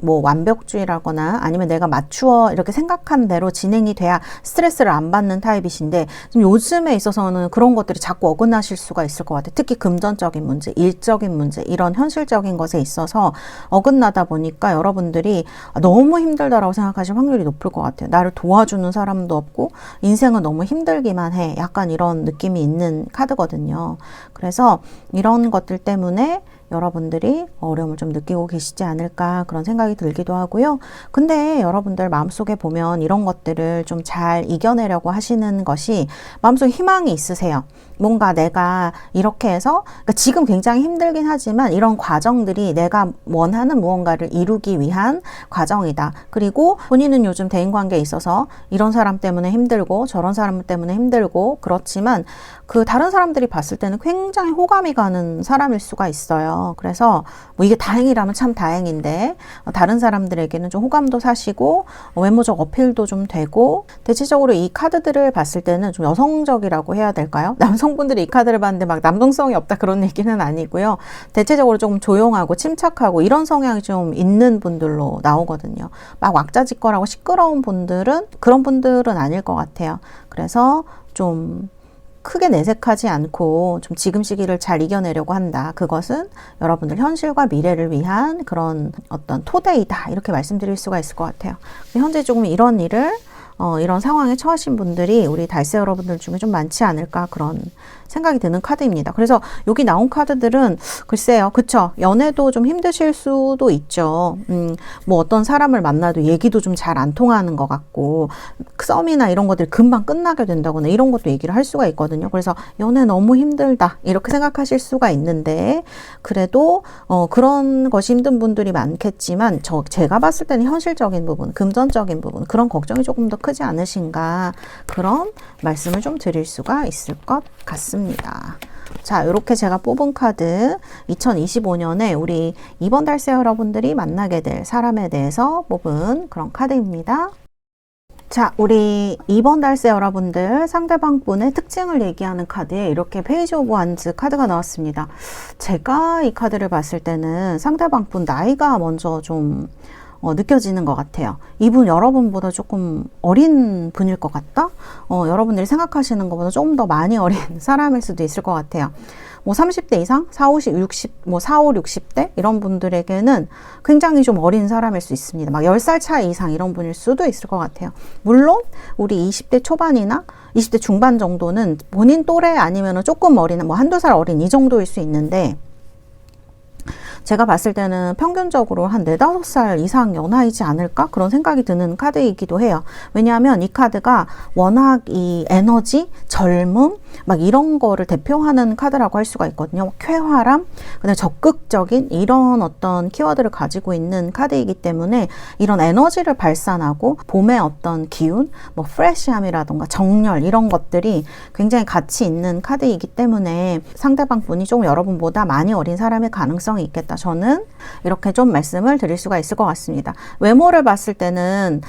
완벽주의라거나 아니면 내가 맞추어 이렇게 생각한 대로 진행이 돼야 스트레스를 안 받는 타입이신데, 지금 요즘에 있어서는 그런 것들이 자꾸 어긋나실 수가 있을 것 같아요. 특히 금전적인 문제, 일적인 문제, 이런 현실적인 것에 있어서 어긋나다 보니까 여러분들이 너무 힘들다라고 생각하실 확률이 높을 것 같아요. 나를 도와주는 사람도 없고 인생은 너무 힘들기만 해. 약간 이런 느낌이 있는 카드거든요. 그래서 이런 것들 때문에 여러분들이 어려움을 좀 느끼고 계시지 않을까 그런 생각이 들기도 하고요. 근데 여러분들 마음속에 보면 이런 것들을 좀 잘 이겨내려고 하시는 것이 마음속에 희망이 있으세요. 뭔가 내가 이렇게 해서, 그러니까 지금 굉장히 힘들긴 하지만 이런 과정들이 내가 원하는 무언가를 이루기 위한 과정이다. 그리고 본인은 요즘 대인관계에 있어서 이런 사람 때문에 힘들고 저런 사람 때문에 힘들고 그렇지만 그 다른 사람들이 봤을 때는 굉장히 호감이 가는 사람일 수가 있어요. 그래서 뭐 이게 다행이라면 참 다행인데, 다른 사람들에게는 좀 호감도 사시고 외모적 어필도 좀 되고, 대체적으로 이 카드들을 봤을 때는 좀 여성적이라고 해야 될까요? 남성분들이 이 카드를 봤는데 막 남성성이 없다 그런 얘기는 아니고요. 대체적으로 조금 조용하고 침착하고 이런 성향이 좀 있는 분들로 나오거든요. 막 왁자지껄하고 시끄러운 분들은 그런 분들은 아닐 것 같아요. 그래서 좀 크게 내색하지 않고 좀 지금 시기를 잘 이겨내려고 한다. 그것은 여러분들 현실과 미래를 위한 그런 어떤 토대이다. 이렇게 말씀드릴 수가 있을 것 같아요. 현재 조금 이런 일을 이런 상황에 처하신 분들이 우리 달세 여러분들 중에 좀 많지 않을까 그런 생각이 드는 카드입니다. 그래서 여기 나온 카드들은 글쎄요, 그쵸? 연애도 좀 힘드실 수도 있죠. 뭐 어떤 사람을 만나도 얘기도 좀 잘 안 통하는 것 같고, 썸이나 이런 것들이 금방 끝나게 된다거나 이런 것도 얘기를 할 수가 있거든요. 그래서 연애 너무 힘들다 이렇게 생각하실 수가 있는데, 그래도 그런 것이 힘든 분들이 많겠지만 제가 봤을 때는 현실적인 부분, 금전적인 부분, 그런 걱정이 조금 더 크지 않으신가 그런 말씀을 좀 드릴 수가 있을 것 같습니다. 자, 이렇게 제가 뽑은 카드 2025년에 우리 이번 달세 여러분들이 만나게 될 사람에 대해서 뽑은 그런 카드입니다. 자, 우리 이번 달세 여러분들 상대방 분의 특징을 얘기하는 카드에 이렇게 페이지 오브 완즈 카드가 나왔습니다. 제가 이 카드를 봤을 때는 상대방 분 나이가 먼저 좀 느껴지는 것 같아요. 이분 여러분보다 조금 어린 분일 것 같다? 여러분들이 생각하시는 것보다 조금 더 많이 어린 사람일 수도 있을 것 같아요. 뭐 30대 이상, 4, 50, 60, 뭐 4, 5, 60대 이런 분들에게는 굉장히 좀 어린 사람일 수 있습니다. 막 10살 차이 이상 이런 분일 수도 있을 것 같아요. 물론 우리 20대 초반이나 20대 중반 정도는 본인 또래 아니면 조금 어린, 뭐 한두 살 어린 이 정도일 수 있는데, 제가 봤을 때는 평균적으로 한 4, 5살 이상 연하이지 않을까? 그런 생각이 드는 카드이기도 해요. 왜냐하면 이 카드가 워낙 이 에너지, 젊음, 막 이런 거를 대표하는 카드라고 할 수가 있거든요. 쾌활함, 그다음에 적극적인 이런 어떤 키워드를 가지고 있는 카드이기 때문에 이런 에너지를 발산하고 봄의 어떤 기운, 뭐 프레시함이라던가 정열 이런 것들이 굉장히 가치 있는 카드이기 때문에 상대방 분이 좀 여러분보다 많이 어린 사람의 가능성이 있겠다. 저는 이렇게 좀 말씀을 드릴 수가 있을 것 같습니다. 외모를 봤을 때는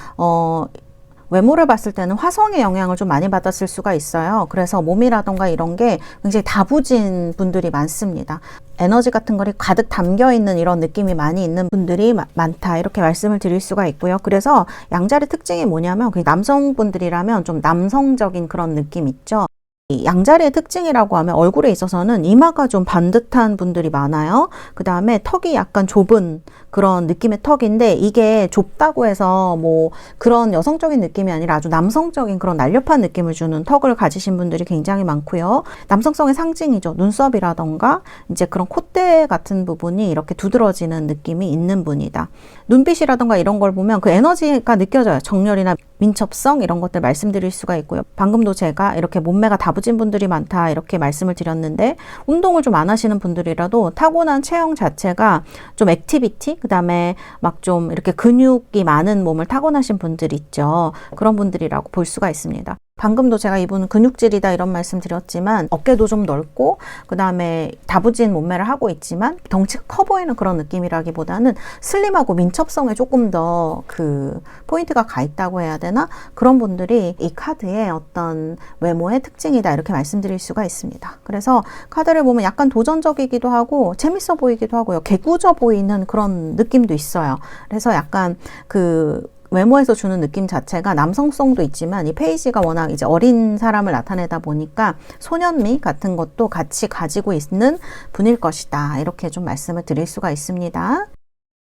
화성의 영향을 좀 많이 받았을 수가 있어요. 그래서 몸이라던가 이런 게 굉장히 다부진 분들이 많습니다. 에너지 같은 거리 가득 담겨 있는 이런 느낌이 많이 있는 분들이 많다. 이렇게 말씀을 드릴 수가 있고요. 그래서 양자리 특징이 뭐냐면 남성분들이라면 좀 남성적인 그런 느낌 있죠. 이 양자리의 특징이라고 하면 얼굴에 있어서는 이마가 좀 반듯한 분들이 많아요. 그 다음에 턱이 약간 좁은 그런 느낌의 턱인데, 이게 좁다고 해서 뭐 그런 여성적인 느낌이 아니라 아주 남성적인 그런 날렵한 느낌을 주는 턱을 가지신 분들이 굉장히 많고요. 남성성의 상징이죠. 눈썹이라던가 이제 그런 콧대 같은 부분이 이렇게 두드러지는 느낌이 있는 분이다. 눈빛이라던가 이런 걸 보면 그 에너지가 느껴져요. 정열이나 민첩성 이런 것들 말씀드릴 수가 있고요. 방금도 제가 이렇게 몸매가 다부진 분들이 많다 이렇게 말씀을 드렸는데, 운동을 좀 안 하시는 분들이라도 타고난 체형 자체가 좀 액티비티, 그 다음에 막 좀 이렇게 근육이 많은 몸을 타고나신 분들 있죠. 그런 분들이라고 볼 수가 있습니다. 방금도 제가 이분은 근육질이다 이런 말씀 드렸지만, 어깨도 좀 넓고 그 다음에 다부진 몸매를 하고 있지만 덩치가 커 보이는 그런 느낌이라기보다는 슬림하고 민첩성에 조금 더 그 포인트가 가 있다고 해야 되나? 그런 분들이 이 카드의 어떤 외모의 특징이다 이렇게 말씀드릴 수가 있습니다. 그래서 카드를 보면 약간 도전적이기도 하고 재밌어 보이기도 하고요. 개구져 보이는 그런 느낌도 있어요. 그래서 약간 그 외모에서 주는 느낌 자체가 남성성도 있지만, 이 페이지가 워낙 이제 어린 사람을 나타내다 보니까 소년미 같은 것도 같이 가지고 있는 분일 것이다 이렇게 좀 말씀을 드릴 수가 있습니다.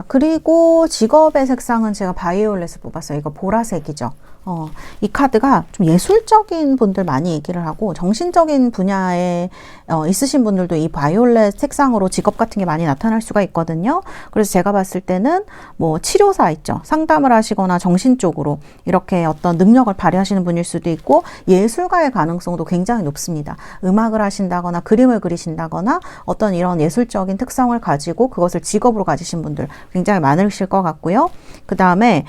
그리고 직업의 색상은 제가 바이올렛을 뽑았어요. 이거 보라색이죠. 이 카드가 좀 예술적인 분들 많이 얘기를 하고, 정신적인 분야에 있으신 분들도 이 바이올렛 색상으로 직업 같은 게 많이 나타날 수가 있거든요. 그래서 제가 봤을 때는 뭐 치료사 있죠. 상담을 하시거나 정신적으로 이렇게 어떤 능력을 발휘하시는 분일 수도 있고, 예술가의 가능성도 굉장히 높습니다. 음악을 하신다거나 그림을 그리신다거나 어떤 이런 예술적인 특성을 가지고 그것을 직업으로 가지신 분들 굉장히 많으실 것 같고요. 그 다음에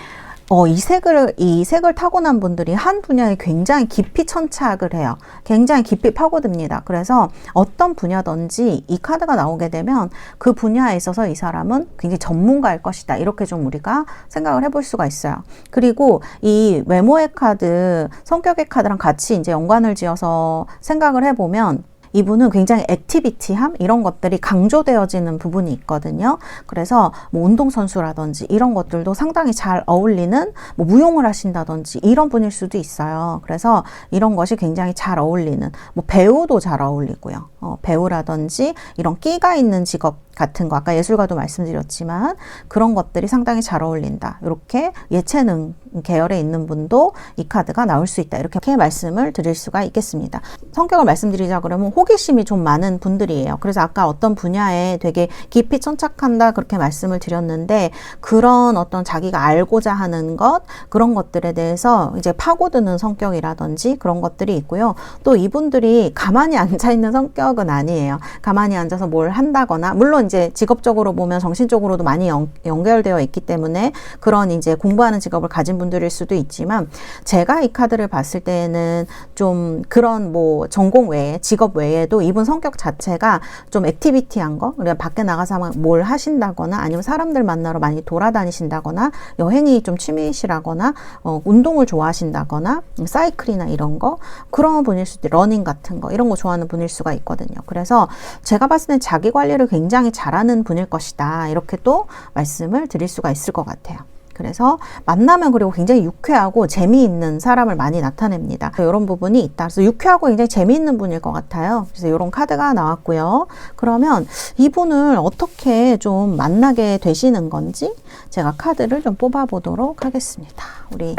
이 색을 타고난 분들이 한 분야에 굉장히 깊이 천착을 해요. 굉장히 깊이 파고듭니다. 그래서 어떤 분야든지 이 카드가 나오게 되면 그 분야에 있어서 이 사람은 굉장히 전문가일 것이다. 이렇게 좀 우리가 생각을 해볼 수가 있어요. 그리고 이 외모의 카드, 성격의 카드랑 같이 이제 연관을 지어서 생각을 해보면, 이분은 굉장히 액티비티함 이런 것들이 강조되어지는 부분이 있거든요. 그래서 뭐 운동선수라든지 이런 것들도 상당히 잘 어울리는, 뭐 무용을 하신다든지 이런 분일 수도 있어요. 그래서 이런 것이 굉장히 잘 어울리는, 뭐 배우도 잘 어울리고요. 배우라든지 이런 끼가 있는 직업 같은 거, 아까 예술가도 말씀드렸지만 그런 것들이 상당히 잘 어울린다. 이렇게 예체능 계열에 있는 분도 이 카드가 나올 수 있다. 이렇게 말씀을 드릴 수가 있겠습니다. 성격을 말씀드리자 그러면 호기심이 좀 많은 분들이에요. 그래서 아까 어떤 분야에 되게 깊이 천착한다 그렇게 말씀을 드렸는데, 그런 어떤 자기가 알고자 하는 것, 그런 것들에 대해서 이제 파고드는 성격이라든지 그런 것들이 있고요. 또 이분들이 가만히 앉아있는 성격은 아니에요. 가만히 앉아서 뭘 한다거나, 물론 이제 직업적으로 보면 정신적으로도 많이 연결되어 있기 때문에 그런 이제 공부하는 직업을 가진 분들일 수도 있지만, 제가 이 카드를 봤을 때는 좀 그런 뭐 전공 외에, 직업 외에도 이분 성격 자체가 좀 액티비티한 거, 그러니까 밖에 나가서 뭘 하신다거나 아니면 사람들 만나러 많이 돌아다니신다거나 여행이 좀 취미시라거나 운동을 좋아하신다거나 사이클이나 이런 거, 그런 분일 수도, 러닝 같은 거 이런 거 좋아하는 분일 수가 있거든요. 그래서 제가 봤을 땐 자기 관리를 굉장히 잘하는 분일 것이다. 이렇게 또 말씀을 드릴 수가 있을 것 같아요. 그래서 만나면 그리고 굉장히 유쾌하고 재미있는 사람을 많이 나타냅니다. 이런 부분이 있다. 그래서 유쾌하고 굉장히 재미있는 분일 것 같아요. 그래서 이런 카드가 나왔고요. 그러면 이분을 어떻게 좀 만나게 되시는 건지 제가 카드를 좀 뽑아보도록 하겠습니다. 우리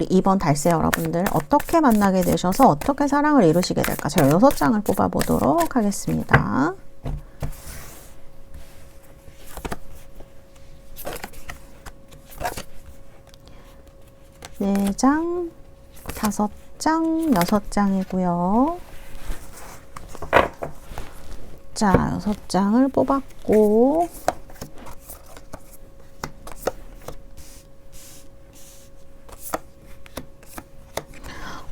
2번 달세 여러분들 어떻게 만나게 되셔서 어떻게 사랑을 이루시게 될까? 제가 6장을 뽑아보도록 하겠습니다. 4장, 5장, 6장이고요. 자, 6장을 뽑았고,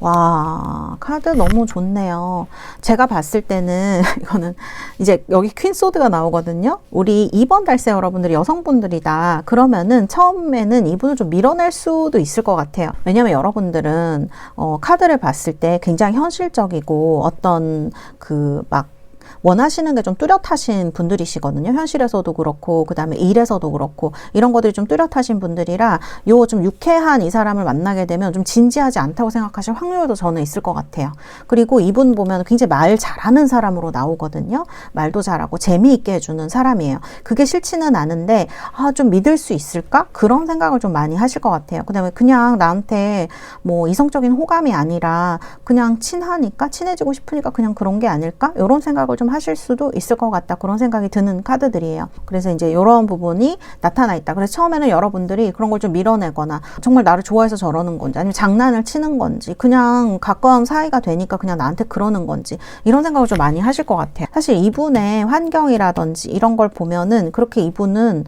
와, 카드 너무 좋네요. 제가 봤을 때는 이거는 이제 여기 퀸소드가 나오거든요. 우리 2번 달세 여러분들이 여성분들이다. 그러면은 처음에는 이분을 좀 밀어낼 수도 있을 것 같아요. 왜냐면 여러분들은 카드를 봤을 때 굉장히 현실적이고 어떤 그 막 원하시는 게 좀 뚜렷하신 분들이시거든요. 현실에서도 그렇고 그 다음에 일에서도 그렇고 이런 것들이 좀 뚜렷하신 분들이라 요 좀 유쾌한 이 사람을 만나게 되면 좀 진지하지 않다고 생각하실 확률도 저는 있을 것 같아요. 그리고 이분 보면 굉장히 말 잘하는 사람으로 나오거든요. 말도 잘하고 재미있게 해주는 사람이에요. 그게 싫지는 않은데 좀 믿을 수 있을까? 그런 생각을 좀 많이 하실 것 같아요. 그 다음에 그냥 나한테 뭐 이성적인 호감이 아니라 그냥 친하니까 친해지고 싶으니까 그냥 그런 게 아닐까? 이런 생각을 좀 하실 수도 있을 것 같다. 그런 생각이 드는 카드들이에요. 그래서 이제 이런 부분이 나타나 있다. 그래서 처음에는 여러분들이 그런 걸 좀 밀어내거나 정말 나를 좋아해서 저러는 건지 아니면 장난을 치는 건지 그냥 가까운 사이가 되니까 그냥 나한테 그러는 건지 이런 생각을 좀 많이 하실 것 같아요. 사실 이분의 환경이라든지 이런 걸 보면은 그렇게 이분은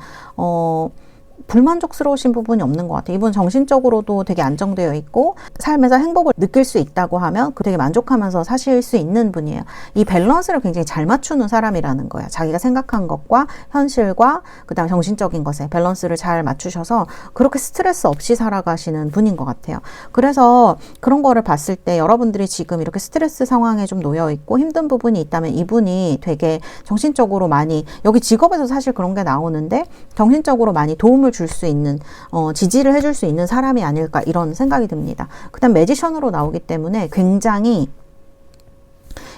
불만족스러우신 부분이 없는 것 같아요. 이분 정신적으로도 되게 안정되어 있고 삶에서 행복을 느낄 수 있다고 하면 되게 만족하면서 사실 수 있는 분이에요. 이 밸런스를 굉장히 잘 맞추는 사람이라는 거예요. 자기가 생각한 것과 현실과 그다음에 정신적인 것에 밸런스를 잘 맞추셔서 그렇게 스트레스 없이 살아가시는 분인 것 같아요. 그래서 그런 거를 봤을 때 여러분들이 지금 이렇게 스트레스 상황에 좀 놓여 있고 힘든 부분이 있다면 이분이 되게 정신적으로 많이 여기 직업에서 사실 그런 게 나오는데 정신적으로 많이 도움을 줄 수 있는 지지를 해줄 수 있는 사람이 아닐까 이런 생각이 듭니다. 그다음 매지션으로 나오기 때문에 굉장히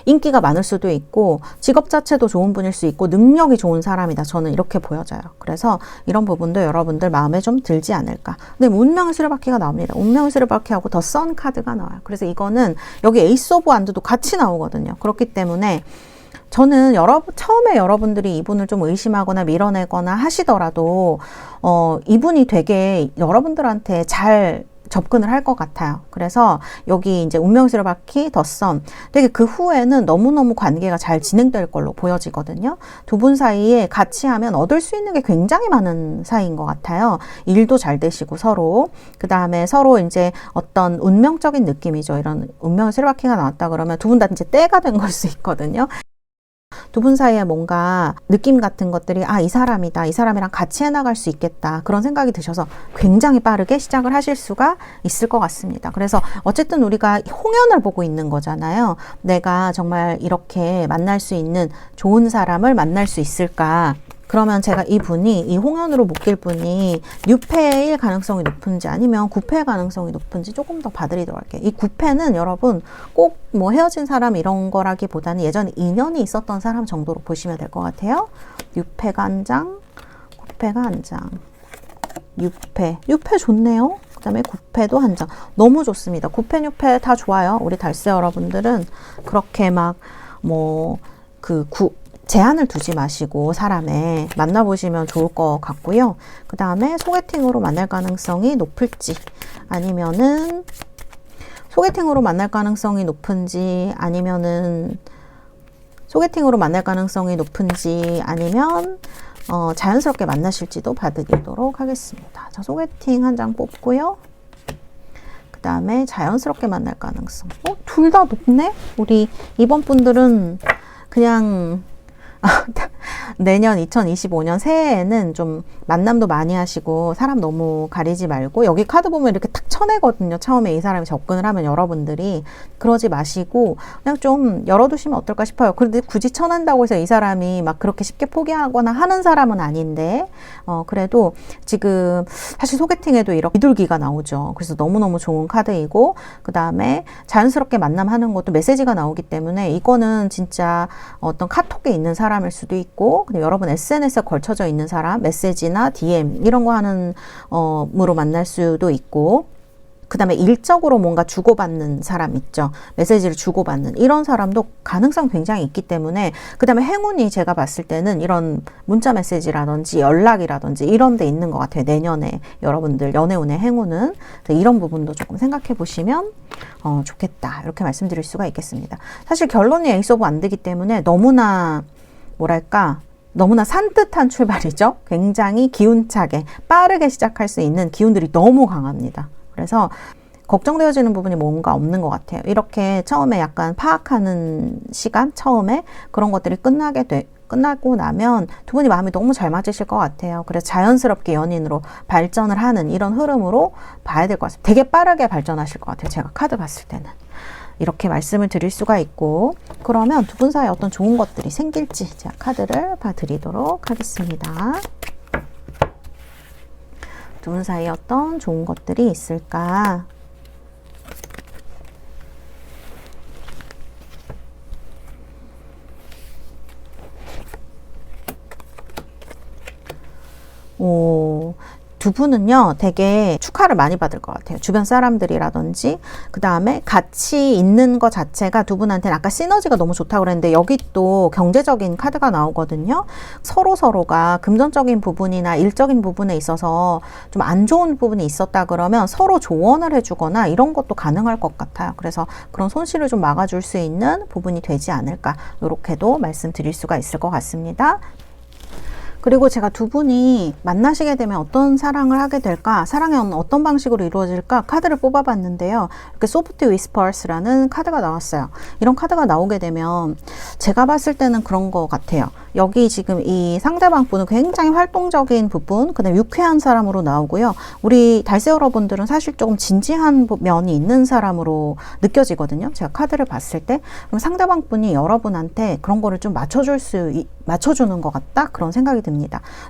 인기가 많을 수도 있고 직업 자체도 좋은 분일 수 있고 능력이 좋은 사람이다. 저는 이렇게 보여져요. 그래서 이런 부분도 여러분들 마음에 좀 들지 않을까. 근데 운명의 수레바퀴가 나옵니다. 운명의 수레바퀴하고 더 선 카드가 나와요. 그래서 이거는 여기 에이스 오브 완드도 같이 나오거든요. 그렇기 때문에 저는 처음에 여러분들이 이분을 좀 의심하거나 밀어내거나 하시더라도 이분이 되게 여러분들한테 잘 접근을 할 것 같아요. 그래서 여기 이제 운명의 수레바퀴 더 선 되게 그 후에는 너무너무 관계가 잘 진행될 걸로 보여지거든요. 두 분 사이에 같이 하면 얻을 수 있는 게 굉장히 많은 사이인 것 같아요. 일도 잘 되시고 서로 그 다음에 서로 이제 어떤 운명적인 느낌이죠. 이런 운명의 수레바퀴가 나왔다 그러면 두 분 다 이제 때가 된 걸 수 있거든요. 두 분 사이에 뭔가 느낌 같은 것들이 이 사람이다. 이 사람이랑 같이 해나갈 수 있겠다. 그런 생각이 드셔서 굉장히 빠르게 시작을 하실 수가 있을 것 같습니다. 그래서 어쨌든 우리가 홍연을 보고 있는 거잖아요. 내가 정말 이렇게 만날 수 있는 좋은 사람을 만날 수 있을까? 그러면 제가 이 홍연으로 묶일 분이 6패일 가능성이 높은지 아니면 9패일 가능성이 높은지 조금 더 봐드리도록 할게요. 이 9패는 여러분 꼭 뭐 헤어진 사람 이런 거라기보다는 예전에 인연이 있었던 사람 정도로 보시면 될 것 같아요. 6패가 한 장, 9패가 한 장, 6패 좋네요. 그 다음에 9패도 한 장. 너무 좋습니다. 9패, 6패 다 좋아요. 우리 달세 여러분들은 그렇게 막 제한을 두지 마시고 사람에 만나보시면 좋을 것 같고요. 그 다음에 소개팅으로 만날 가능성이 높을지 아니면은 소개팅으로 만날 가능성이 높은지 아니면 자연스럽게 만나실지도 봐드리도록 하겠습니다. 자, 소개팅 한 장 뽑고요. 그 다음에 자연스럽게 만날 가능성. 둘 다 높네? 우리 이번 분들은 그냥 내년 2025년 새해에는 좀 만남도 많이 하시고 사람 너무 가리지 말고 여기 카드 보면 이렇게 탁 쳐내거든요. 처음에 이 사람이 접근을 하면 여러분들이 그러지 마시고 그냥 좀 열어두시면 어떨까 싶어요. 그런데 굳이 쳐낸다고 해서 이 사람이 막 그렇게 쉽게 포기하거나 하는 사람은 아닌데 그래도 지금 사실 소개팅에도 이렇게 비둘기가 나오죠. 그래서 너무너무 좋은 카드이고 그 다음에 자연스럽게 만남하는 것도 메시지가 나오기 때문에 이거는 진짜 어떤 카톡에 있는 사람일 수도 있고 그냥 여러분 SNS에 걸쳐져 있는 사람 메시지나 DM 이런 거 하는 으로 만날 수도 있고 그 다음에 일적으로 뭔가 주고받는 사람 있죠. 메시지를 주고받는 이런 사람도 가능성 굉장히 있기 때문에 그 다음에 행운이 제가 봤을 때는 이런 문자 메시지라든지 연락이라든지 이런 데 있는 것 같아요. 내년에 여러분들 연애운의 행운은 이런 부분도 조금 생각해 보시면 좋겠다 이렇게 말씀드릴 수가 있겠습니다. 사실 결론이 에이스 오브 완드이기 때문에 너무나 너무나 산뜻한 출발이죠. 굉장히 기운차게 빠르게 시작할 수 있는 기운들이 너무 강합니다. 그래서 걱정되어지는 부분이 뭔가 없는 것 같아요. 이렇게 처음에 약간 파악하는 시간, 처음에 그런 것들이 끝나고 나면 두 분이 마음이 너무 잘 맞으실 것 같아요. 그래서 자연스럽게 연인으로 발전을 하는 이런 흐름으로 봐야 될 것 같습니다. 되게 빠르게 발전하실 것 같아요. 제가 카드 봤을 때는. 이렇게 말씀을 드릴 수가 있고, 그러면 두 분 사이에 어떤 좋은 것들이 생길지 제가 카드를 봐드리도록 하겠습니다. 두 분 사이에 어떤 좋은 것들이 있을까? 두 분은요 되게 축하를 많이 받을 것 같아요. 주변 사람들이라든지, 그 다음에 같이 있는 것 자체가 두 분한테는 아까 시너지가 너무 좋다고 그랬는데, 여기 또 경제적인 카드가 나오거든요. 서로가 금전적인 부분이나 일적인 부분에 있어서 좀 안 좋은 부분이 있었다 그러면 서로 조언을 해주거나 이런 것도 가능할 것 같아요. 그래서 그런 손실을 좀 막아줄 수 있는 부분이 되지 않을까, 이렇게도 말씀드릴 수가 있을 것 같습니다. 그리고 제가 두 분이 만나시게 되면 어떤 사랑을 하게 될까, 사랑의 어떤 방식으로 이루어질까 카드를 뽑아봤는데요. 이렇게 소프트 위스퍼스라는 카드가 나왔어요. 이런 카드가 나오게 되면 제가 봤을 때는 그런 것 같아요. 여기 지금 이 상대방 분은 굉장히 활동적인 부분, 그다음에 유쾌한 사람으로 나오고요. 우리 달세 여러분들은 사실 조금 진지한 면이 있는 사람으로 느껴지거든요. 제가 카드를 봤을 때. 그럼 상대방 분이 여러분한테 그런 거를 좀 맞춰주는 것 같다, 그런 생각이 듭니다.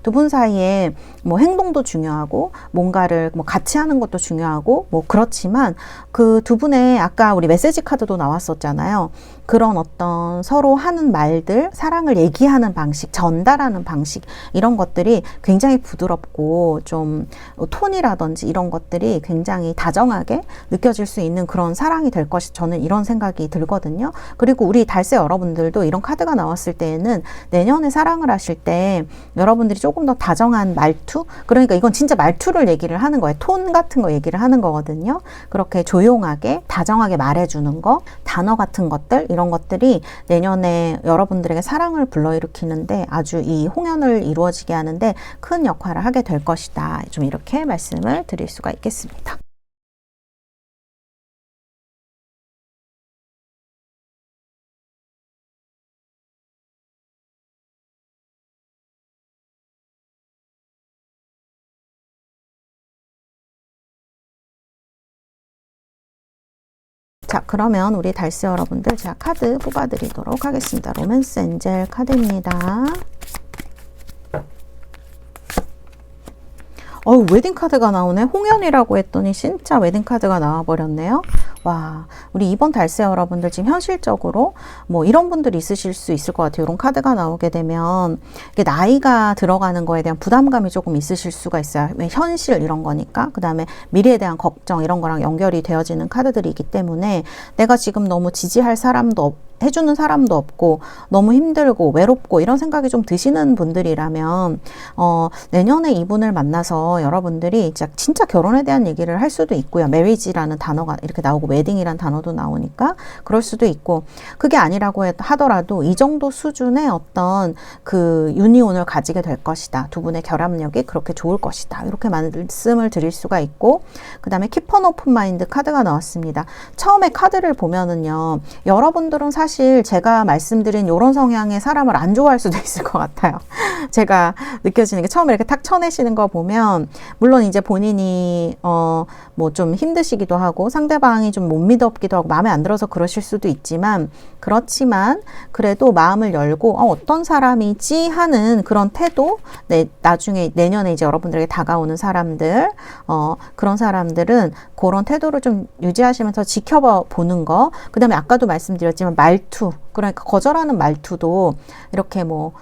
두 분 사이에 뭐 행동도 중요하고 뭔가를 뭐 같이 하는 것도 중요하고 뭐 그렇지만, 그 두 분의 아까 우리 메시지 카드도 나왔었잖아요. 그런 어떤 서로 하는 말들, 사랑을 얘기하는 방식, 전달하는 방식, 이런 것들이 굉장히 부드럽고 좀 톤이라든지 이런 것들이 굉장히 다정하게 느껴질 수 있는 그런 사랑이 될 것이, 저는 이런 생각이 들거든요. 그리고 우리 달세 여러분들도 이런 카드가 나왔을 때에는 내년에 사랑을 하실 때 여러분들이 조금 더 다정한 말투, 그러니까 이건 진짜 말투를 얘기를 하는 거예요. 톤 같은 거 얘기를 하는 거거든요. 그렇게 조용하게 다정하게 말해주는 거, 단어 같은 것들, 이런 것들이 내년에 여러분들에게 사랑을 불러일으키는데 아주 이 홍연을 이루어지게 하는데 큰 역할을 하게 될 것이다, 좀 이렇게 말씀을 드릴 수가 있겠습니다. 자, 그러면 우리 달스 여러분들 제가 카드 뽑아드리도록 하겠습니다. 로맨스 엔젤 카드입니다. 웨딩 카드가 나오네. 홍연이라고 했더니 진짜 웨딩 카드가 나와버렸네요. 와, 우리 이번 달세 여러분들 지금 현실적으로 뭐 이런 분들이 있으실 수 있을 것 같아요. 이런 카드가 나오게 되면 이게 나이가 들어가는 거에 대한 부담감이 조금 있으실 수가 있어요. 왜 현실 이런 거니까. 그 다음에 미래에 대한 걱정 이런 거랑 연결이 되어지는 카드들이기 때문에 내가 지금 너무 지지할 사람도 해주는 사람도 없고 너무 힘들고 외롭고 이런 생각이 좀 드시는 분들이라면 내년에 이분을 만나서 여러분들이 진짜 결혼에 대한 얘기를 할 수도 있고요. marriage라는 단어가 이렇게 나오고 웨딩이라는 단어도 나오니까 그럴 수도 있고, 그게 아니라고 하더라도 이 정도 수준의 어떤 그 유니온을 가지게 될 것이다. 두 분의 결합력이 그렇게 좋을 것이다. 이렇게 말씀을 드릴 수가 있고, 그 다음에 Keep an open mind 카드가 나왔습니다. 처음에 카드를 보면은요, 여러분들은 사실 제가 말씀드린 이런 성향의 사람을 안 좋아할 수도 있을 것 같아요. 제가 느껴지는 게 처음에 이렇게 탁 쳐내시는 거 보면, 물론 이제 본인이 뭐 좀 힘드시기도 하고 상대방이 좀 못 믿었기도 하고 마음에 안 들어서 그러실 수도 있지만, 그렇지만 그래도 마음을 열고 어떤 사람이지 하는 그런 태도, 나중에 내년에 이제 여러분들에게 다가오는 사람들, 그런 사람들은 그런 태도를 좀 유지하시면서 지켜보는 거. 그 다음에 아까도 말씀드렸지만 말투, 그러니까 거절하는 말투도 이렇게 뭐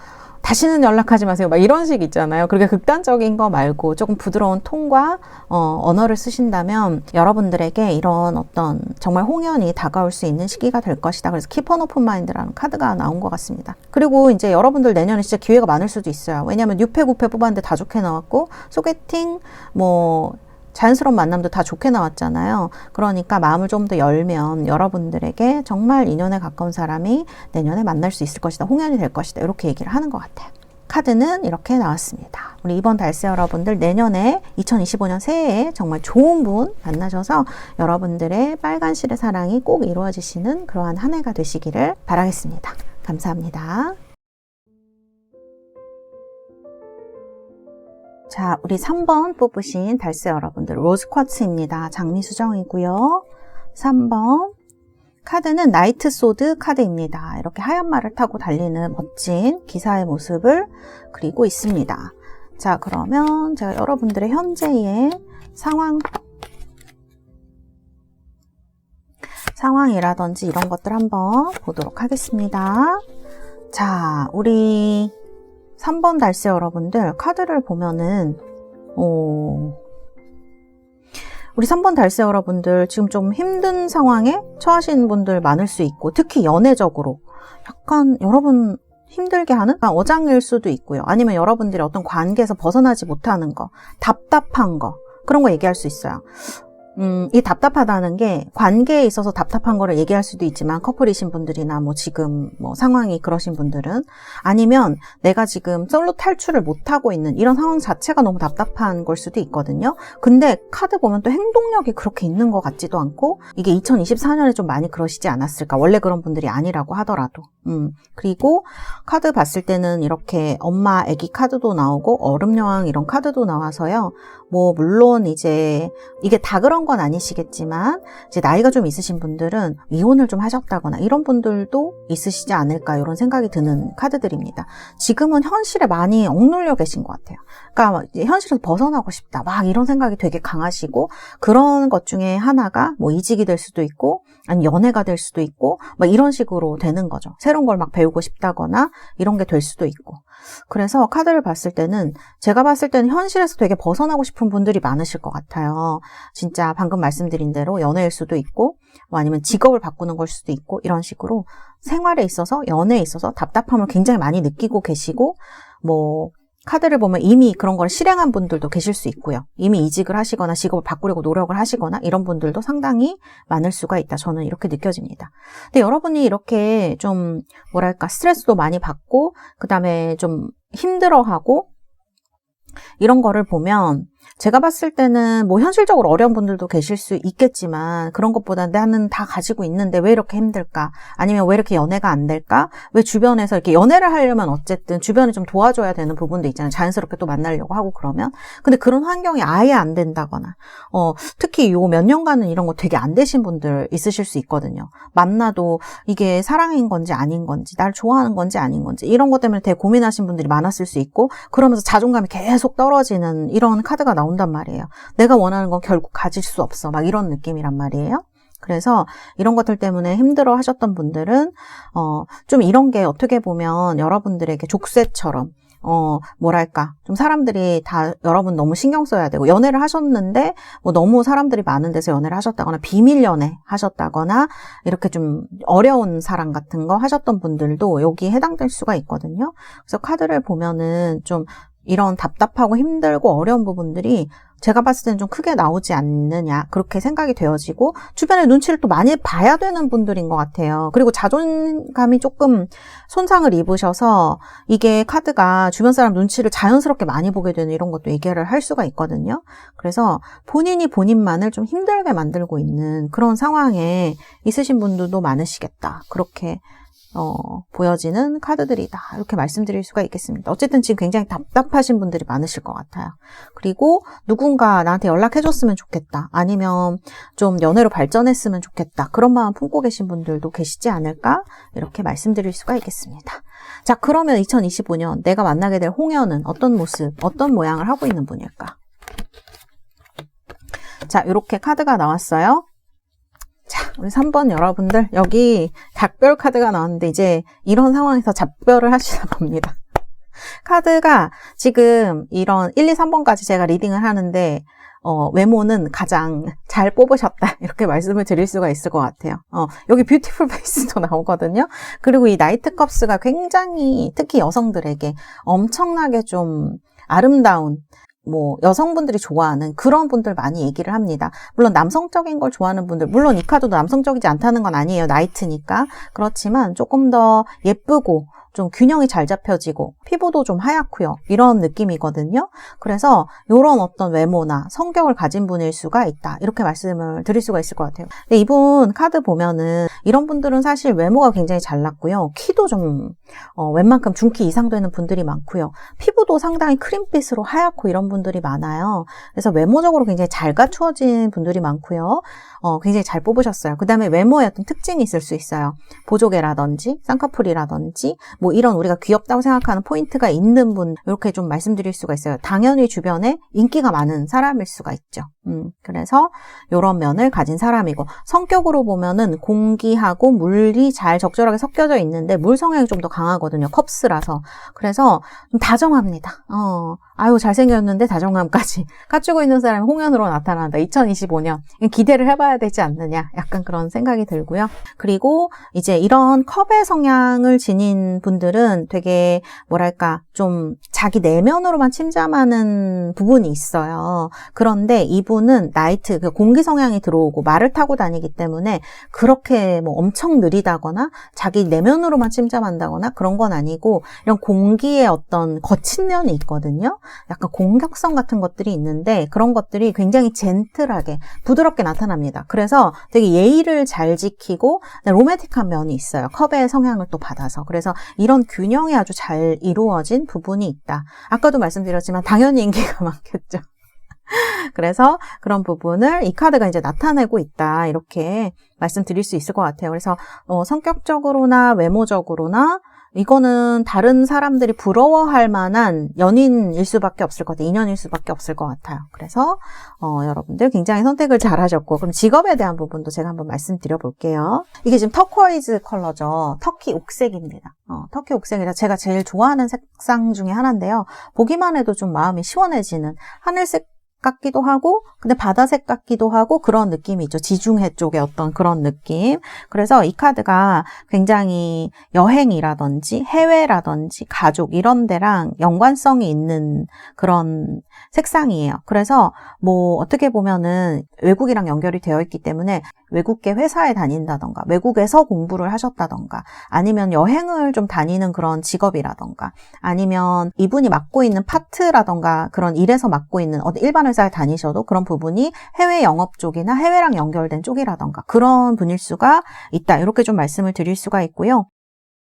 다시는 연락하지 마세요, 막 이런 식 있잖아요. 그렇게 극단적인 거 말고 조금 부드러운 톤과 언어를 쓰신다면 여러분들에게 이런 어떤 정말 홍연이 다가올 수 있는 시기가 될 것이다. 그래서 Keep an open mind라는 카드가 나온 것 같습니다. 그리고 이제 여러분들 내년에 진짜 기회가 많을 수도 있어요. 왜냐하면 6패 9패 뽑았는데 다 좋게 나왔고, 소개팅 뭐 자연스러운 만남도 다 좋게 나왔잖아요. 그러니까 마음을 좀 더 열면 여러분들에게 정말 인연에 가까운 사람이 내년에 만날 수 있을 것이다, 홍연이 될 것이다, 이렇게 얘기를 하는 것 같아요. 카드는 이렇게 나왔습니다. 우리 이번 달세 여러분들 내년에 2025년 새해에 정말 좋은 분 만나셔서 여러분들의 빨간실의 사랑이 꼭 이루어지시는 그러한 한 해가 되시기를 바라겠습니다. 감사합니다. 자, 우리 3번 뽑으신 달세 여러분들, 로즈 쿼츠입니다. 장미 수정이고요. 3번 카드는 나이트 소드 카드입니다. 이렇게 하얀 말을 타고 달리는 멋진 기사의 모습을 그리고 있습니다. 자, 그러면 제가 여러분들의 현재의 상황이라든지 이런 것들 한번 보도록 하겠습니다. 자, 우리 3번 달새 여러분들 카드를 보면은 우리 3번 달새 여러분들 지금 좀 힘든 상황에 처하신 분들 많을 수 있고, 특히 연애적으로 약간 여러분 힘들게 하는 어장일 수도 있고요. 아니면 여러분들이 어떤 관계에서 벗어나지 못하는 거, 답답한 거, 그런 거 얘기할 수 있어요. 이 답답하다는 게 관계에 있어서 답답한 거를 얘기할 수도 있지만, 커플이신 분들이나 뭐 지금 뭐 상황이 그러신 분들은, 아니면 내가 지금 솔로 탈출을 못하고 있는 이런 상황 자체가 너무 답답한 걸 수도 있거든요. 근데 카드 보면 또 행동력이 그렇게 있는 것 같지도 않고, 이게 2024년에 좀 많이 그러시지 않았을까. 원래 그런 분들이 아니라고 하더라도. 그리고 카드 봤을 때는 이렇게 엄마 아기 카드도 나오고 얼음 여왕 이런 카드도 나와서요. 뭐 물론 이제 이게 다 그런 건 아니시겠지만, 이제 나이가 좀 있으신 분들은 이혼을 좀 하셨다거나 이런 분들도 있으시지 않을까, 이런 생각이 드는 카드들입니다. 지금은 현실에 많이 억눌려 계신 것 같아요. 그러니까 이제 현실에서 벗어나고 싶다, 막 이런 생각이 되게 강하시고, 그런 것 중에 하나가 뭐 이직이 될 수도 있고, 아니 연애가 될 수도 있고, 막 이런 식으로 되는 거죠. 새로운 걸 막 배우고 싶다거나 이런 게 될 수도 있고. 그래서 카드를 봤을 때는, 제가 봤을 때는 현실에서 되게 벗어나고 싶은 분들이 많으실 것 같아요. 진짜 방금 말씀드린 대로 연애일 수도 있고, 뭐 아니면 직업을 바꾸는 걸 수도 있고, 이런 식으로 생활에 있어서, 연애에 있어서 답답함을 굉장히 많이 느끼고 계시고, 뭐 카드를 보면 이미 그런 걸 실행한 분들도 계실 수 있고요. 이미 이직을 하시거나 직업을 바꾸려고 노력을 하시거나 이런 분들도 상당히 많을 수가 있다. 저는 이렇게 느껴집니다. 근데 여러분이 이렇게 좀 뭐랄까 스트레스도 많이 받고, 그 다음에 좀 힘들어하고 이런 거를 보면, 제가 봤을 때는 뭐 현실적으로 어려운 분들도 계실 수 있겠지만, 그런 것보다 나는 다 가지고 있는데 왜 이렇게 힘들까? 아니면 왜 이렇게 연애가 안 될까? 왜 주변에서 이렇게 연애를 하려면 어쨌든 주변이 좀 도와줘야 되는 부분도 있잖아요. 자연스럽게 또 만나려고 하고 그러면. 근데 그런 환경이 아예 안 된다거나, 특히 요 몇 년간은 이런 거 되게 안 되신 분들 있으실 수 있거든요. 만나도 이게 사랑인 건지 아닌 건지, 날 좋아하는 건지 아닌 건지, 이런 것 때문에 되게 고민하신 분들이 많았을 수 있고, 그러면서 자존감이 계속 떨어지는 이런 카드가 나온단 말이에요. 내가 원하는 건 결국 가질 수 없어, 막 이런 느낌이란 말이에요. 그래서 이런 것들 때문에 힘들어 하셨던 분들은 좀 이런 게 어떻게 보면 여러분들에게 족쇄처럼, 뭐랄까, 좀 사람들이 다 여러분 너무 신경 써야 되고, 연애를 하셨는데 뭐 너무 사람들이 많은 데서 연애를 하셨다거나 비밀 연애 하셨다거나 이렇게 좀 어려운 사랑 같은 거 하셨던 분들도 여기에 해당될 수가 있거든요. 그래서 카드를 보면은 좀 이런 답답하고 힘들고 어려운 부분들이 제가 봤을 때는 좀 크게 나오지 않느냐, 그렇게 생각이 되어지고, 주변의 눈치를 또 많이 봐야 되는 분들인 것 같아요. 그리고 자존감이 조금 손상을 입으셔서 이게 카드가 주변 사람 눈치를 자연스럽게 많이 보게 되는 이런 것도 얘기를 할 수가 있거든요. 그래서 본인이 본인만을 좀 힘들게 만들고 있는 그런 상황에 있으신 분들도 많으시겠다, 그렇게 보여지는 카드들이다, 이렇게 말씀드릴 수가 있겠습니다. 어쨌든 지금 굉장히 답답하신 분들이 많으실 것 같아요. 그리고 누군가 나한테 연락해줬으면 좋겠다, 아니면 좀 연애로 발전했으면 좋겠다, 그런 마음 품고 계신 분들도 계시지 않을까, 이렇게 말씀드릴 수가 있겠습니다. 자, 그러면 2025년 내가 만나게 될 홍연은 어떤 모습, 어떤 모양을 하고 있는 분일까? 자, 이렇게 카드가 나왔어요. 자, 우리 3번 여러분들, 여기 작별 카드가 나왔는데 이제 이런 상황에서 작별을 하시는 겁니다. 카드가 지금 이런 1, 2, 3번까지 제가 리딩을 하는데 외모는 가장 잘 뽑으셨다, 이렇게 말씀을 드릴 수가 있을 것 같아요. 여기 뷰티풀 페이스도 나오거든요. 그리고 이 나이트 컵스가 굉장히 특히 여성들에게 엄청나게 좀 아름다운, 뭐 여성분들이 좋아하는 그런 분들 많이 얘기를 합니다. 물론 남성적인 걸 좋아하는 분들, 물론 이 카드도 남성적이지 않다는 건 아니에요. 나이트니까. 그렇지만 조금 더 예쁘고 좀 균형이 잘 잡혀지고 피부도 좀 하얗고요. 이런 느낌이거든요. 그래서 이런 어떤 외모나 성격을 가진 분일 수가 있다. 이렇게 말씀을 드릴 수가 있을 것 같아요. 근데 이분 카드 보면은 이런 분들은 사실 외모가 굉장히 잘났고요. 키도 좀 웬만큼 중키 이상 되는 분들이 많고요. 피부도 상당히 크림빛으로 하얗고 이런 분들이 많아요. 그래서 외모적으로 굉장히 잘 갖추어진 분들이 많고요. 굉장히 잘 뽑으셨어요. 그 다음에 외모에 어떤 특징이 있을 수 있어요. 보조개라든지 쌍꺼풀이라든지 뭐 이런 우리가 귀엽다고 생각하는 포인트가 있는 분, 이렇게 좀 말씀드릴 수가 있어요. 당연히 주변에 인기가 많은 사람일 수가 있죠. 그래서 이런 면을 가진 사람이고, 성격으로 보면은 공기하고 물이 잘 적절하게 섞여져 있는데 물 성향이 좀 더 강하거든요. 컵스라서. 그래서 좀 다정합니다. 아유 잘생겼는데 다정함까지 갖추고 있는 사람이 홍연으로 나타난다. 2025년 기대를 해봐야 되지 않느냐, 약간 그런 생각이 들고요. 그리고 이제 이런 컵의 성향을 지닌 분들은 되게 뭐랄까 좀 자기 내면으로만 침잠하는 부분이 있어요. 그런데 이분은 나이트, 공기 성향이 들어오고 말을 타고 다니기 때문에 그렇게 뭐 엄청 느리다거나 자기 내면으로만 침잠한다거나 그런 건 아니고, 이런 공기의 어떤 거친 면이 있거든요. 약간 공격성 같은 것들이 있는데 그런 것들이 굉장히 젠틀하게 부드럽게 나타납니다. 그래서 되게 예의를 잘 지키고 로맨틱한 면이 있어요. 컵의 성향을 또 받아서. 그래서 이런 균형이 아주 잘 이루어진 부분이 있다. 아까도 말씀드렸지만 당연히 인기가 많겠죠. 그래서 그런 부분을 이 카드가 이제 나타내고 있다, 이렇게 말씀드릴 수 있을 것 같아요. 그래서 성격적으로나 외모적으로나 이거는 다른 사람들이 부러워할 만한 연인일 수밖에 없을 것 같아요. 인연일 수밖에 없을 것 같아요. 그래서 여러분들 굉장히 선택을 잘 하셨고, 그럼 직업에 대한 부분도 제가 한번 말씀드려 볼게요. 이게 지금 터코이즈 컬러죠. 터키 옥색입니다. 터키 옥색이라 제가 제일 좋아하는 색상 중에 하나인데요. 보기만 해도 좀 마음이 시원해지는 하늘색 같기도 하고 근데 바다색 같기도 하고 그런 느낌이 있죠. 지중해 쪽의 어떤 그런 느낌. 그래서 이 카드가 굉장히 여행이라든지 해외라든지 가족 이런 데랑 연관성이 있는 그런 색상이에요. 그래서 뭐 어떻게 보면은 외국이랑 연결이 되어 있기 때문에 외국계 회사에 다닌다던가 외국에서 공부를 하셨다던가 아니면 여행을 좀 다니는 그런 직업이라던가 아니면 이분이 맡고 있는 파트라던가 그런 일에서 맡고 있는 어디 일반 회사에 다니셔도 그런 부분이 해외 영업 쪽이나 해외랑 연결된 쪽이라던가 그런 분일 수가 있다. 이렇게 좀 말씀을 드릴 수가 있고요.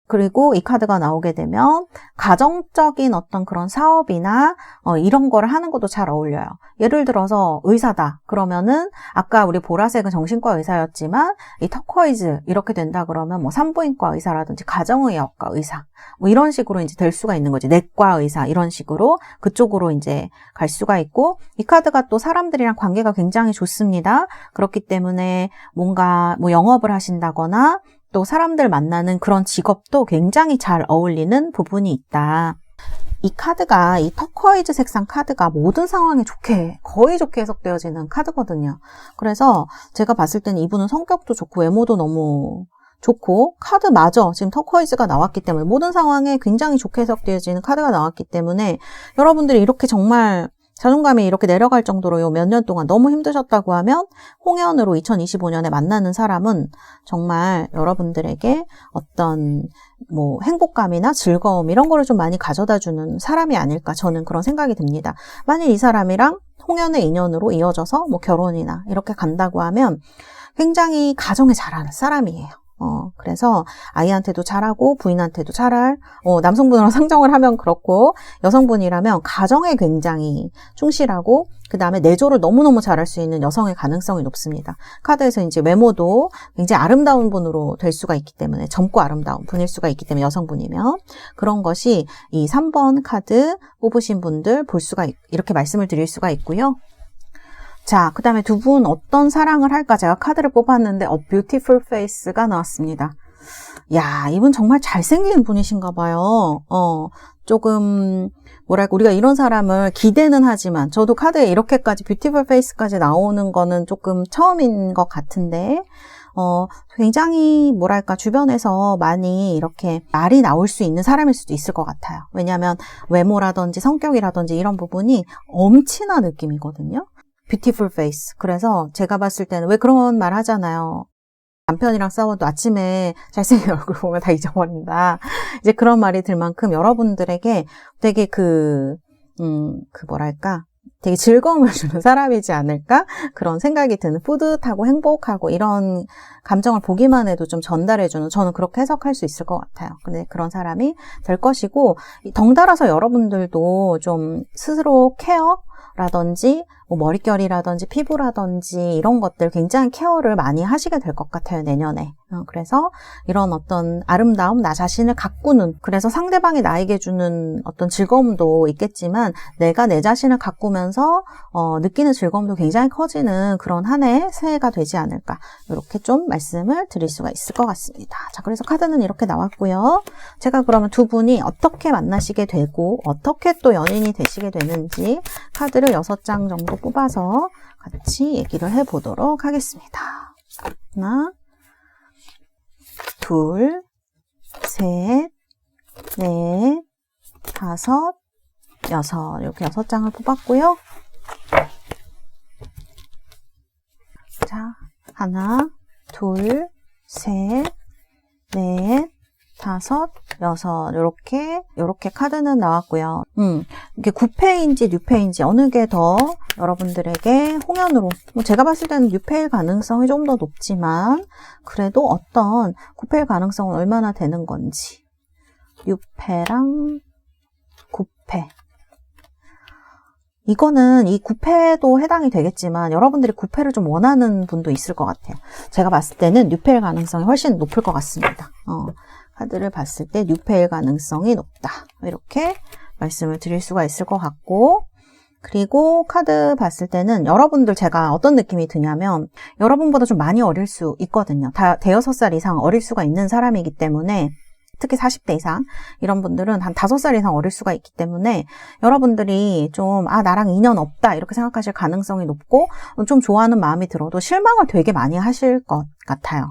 그리고 이 카드가 나오게 되면 가정적인 어떤 그런 사업이나 이런 거를 하는 것도 잘 어울려요. 예를 들어서 의사다 그러면은 아까 우리 보라색은 정신과 의사였지만 이 터코이즈 이렇게 된다 그러면 뭐 산부인과 의사라든지 가정의학과 의사 뭐 이런 식으로 이제 될 수가 있는 거지. 내과 의사 이런 식으로 그쪽으로 이제 갈 수가 있고, 이 카드가 또 사람들이랑 관계가 굉장히 좋습니다. 그렇기 때문에 뭔가 뭐 영업을 하신다거나 또 사람들 만나는 그런 직업도 굉장히 잘 어울리는 부분이 있다. 이 카드가 이 터코이즈 색상 카드가 모든 상황에 좋게 거의 좋게 해석되어지는 카드거든요. 그래서 제가 봤을 때는 이분은 성격도 좋고 외모도 너무 좋고 카드마저 지금 터코이즈가 나왔기 때문에 모든 상황에 굉장히 좋게 해석되어지는 카드가 나왔기 때문에 여러분들이 이렇게 정말 자존감이 이렇게 내려갈 정도로 요 몇 년 동안 너무 힘드셨다고 하면 홍연으로 2025년에 만나는 사람은 정말 여러분들에게 어떤 뭐 행복감이나 즐거움 이런 거를 좀 많이 가져다주는 사람이 아닐까 저는 그런 생각이 듭니다. 만일 이 사람이랑 홍연의 인연으로 이어져서 뭐 결혼이나 이렇게 간다고 하면 굉장히 가정에 잘하는 사람이에요. 그래서 아이한테도 잘하고 부인한테도 잘할, 남성분으로 상정을 하면 그렇고 여성분이라면 가정에 굉장히 충실하고 그 다음에 내조를 너무너무 잘할 수 있는 여성의 가능성이 높습니다. 카드에서 이제 외모도 굉장히 아름다운 분으로 될 수가 있기 때문에 젊고 아름다운 분일 수가 있기 때문에 여성분이면 그런 것이 이 3번 카드 뽑으신 분들 볼 수가 이렇게 말씀을 드릴 수가 있고요. 자, 그 다음에 두 분 어떤 사랑을 할까? 제가 카드를 뽑았는데 Beautiful Face가 나왔습니다. 야, 이분 정말 잘생긴 분이신가 봐요. 조금 뭐랄까 우리가 이런 사람을 기대는 하지만 저도 카드에 이렇게까지 Beautiful Face까지 나오는 거는 조금 처음인 것 같은데 굉장히 뭐랄까 주변에서 많이 이렇게 말이 나올 수 있는 사람일 수도 있을 것 같아요. 왜냐하면 외모라든지 성격이라든지 이런 부분이 엄친한 느낌이거든요. Beautiful face. 그래서 제가 봤을 때는 왜 그런 말 하잖아요. 남편이랑 싸워도 아침에 잘생긴 얼굴 보면 다 잊어버린다. 이제 그런 말이 들 만큼 여러분들에게 되게 뭐랄까, 되게 즐거움을 주는 사람이지 않을까? 그런 생각이 드는, 뿌듯하고 행복하고 이런 감정을 보기만 해도 좀 전달해주는, 저는 그렇게 해석할 수 있을 것 같아요. 근데 그런 사람이 될 것이고, 덩달아서 여러분들도 좀 스스로 케어라든지 뭐 머릿결이라든지 피부라든지 이런 것들 굉장히 케어를 많이 하시게 될 것 같아요, 내년에. 그래서 이런 어떤 아름다움, 나 자신을 가꾸는, 그래서 상대방이 나에게 주는 어떤 즐거움도 있겠지만 내가 내 자신을 가꾸면서 느끼는 즐거움도 굉장히 커지는 그런 한 해, 새해가 되지 않을까, 이렇게 좀 말씀을 드릴 수가 있을 것 같습니다. 자, 그래서 카드는 이렇게 나왔고요. 제가 그러면 두 분이 어떻게 만나시게 되고 어떻게 또 연인이 되시게 되는지 카드를 6장 정도 뽑아서 같이 얘기를 해보도록 하겠습니다. 하나, 둘, 셋, 넷, 다섯, 여섯, 이렇게 6장을 뽑았고요. 자, 하나, 둘, 셋, 넷, 다섯, 여섯, 요렇게 카드는 나왔고요. 이게 9패인지 6패인지 어느 게 더 여러분들에게 홍연으로, 제가 봤을 때는 6패일 가능성이 좀 더 높지만 그래도 어떤 9패일 가능성은 얼마나 되는 건지, 6패랑 9패, 이거는 이 9패도 해당이 되겠지만 여러분들이 9패를 좀 원하는 분도 있을 것 같아요. 제가 봤을 때는 6패일 가능성이 훨씬 높을 것 같습니다. 카드를 봤을 때 6패일 가능성이 높다, 이렇게 말씀을 드릴 수가 있을 것 같고, 그리고 카드 봤을 때는 여러분들, 제가 어떤 느낌이 드냐면 여러분보다 좀 많이 어릴 수 있거든요. 다 대여섯 살 이상 어릴 수가 있는 사람이기 때문에, 특히 40대 이상 이런 분들은 한 5살 이상 어릴 수가 있기 때문에 여러분들이 좀 나랑 인연 없다 이렇게 생각하실 가능성이 높고, 좀 좋아하는 마음이 들어도 실망을 되게 많이 하실 것 같아요.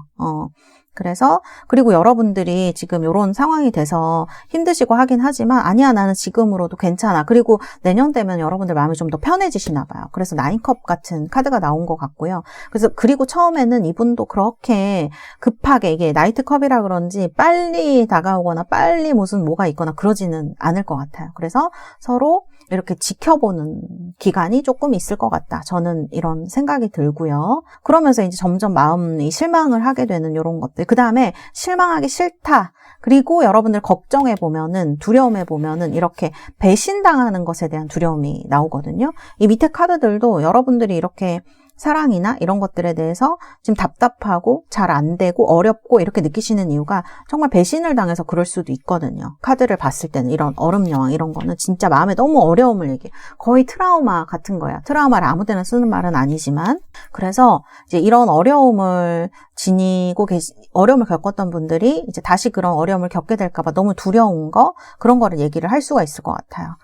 그래서, 그리고 여러분들이 지금 이런 상황이 돼서 힘드시고 하긴 하지만, 아니야, 나는 지금으로도 괜찮아. 그리고 내년 되면 여러분들 마음이 좀 더 편해지시나 봐요. 그래서 9컵 같은 카드가 나온 것 같고요. 그래서, 그리고 처음에는 이분도 그렇게 급하게, 이게 나이트컵이라 그런지 빨리 다가오거나 빨리 무슨 뭐가 있거나 그러지는 않을 것 같아요. 그래서 서로 이렇게 지켜보는 기간이 조금 있을 것 같다, 저는 이런 생각이 들고요. 그러면서 이제 점점 마음이 실망을 하게 되는 이런 것들, 그 다음에 실망하기 싫다, 그리고 여러분들 걱정해보면은, 두려움해보면은 이렇게 배신당하는 것에 대한 두려움이 나오거든요. 이 밑에 카드들도 여러분들이 이렇게 사랑이나 이런 것들에 대해서 지금 답답하고 잘 안 되고 어렵고 이렇게 느끼시는 이유가 정말 배신을 당해서 그럴 수도 있거든요. 카드를 봤을 때는 이런 얼음 여왕 이런 거는 진짜 마음에 너무 어려움을 얘기해. 거의 트라우마 같은 거야. 트라우마를 아무 데나 쓰는 말은 아니지만, 그래서 이제 이런 어려움을 어려움을 겪었던 분들이 이제 다시 그런 어려움을 겪게 될까봐 너무 두려운 거, 그런 거를 얘기를 할 수가 있을 것 같아요.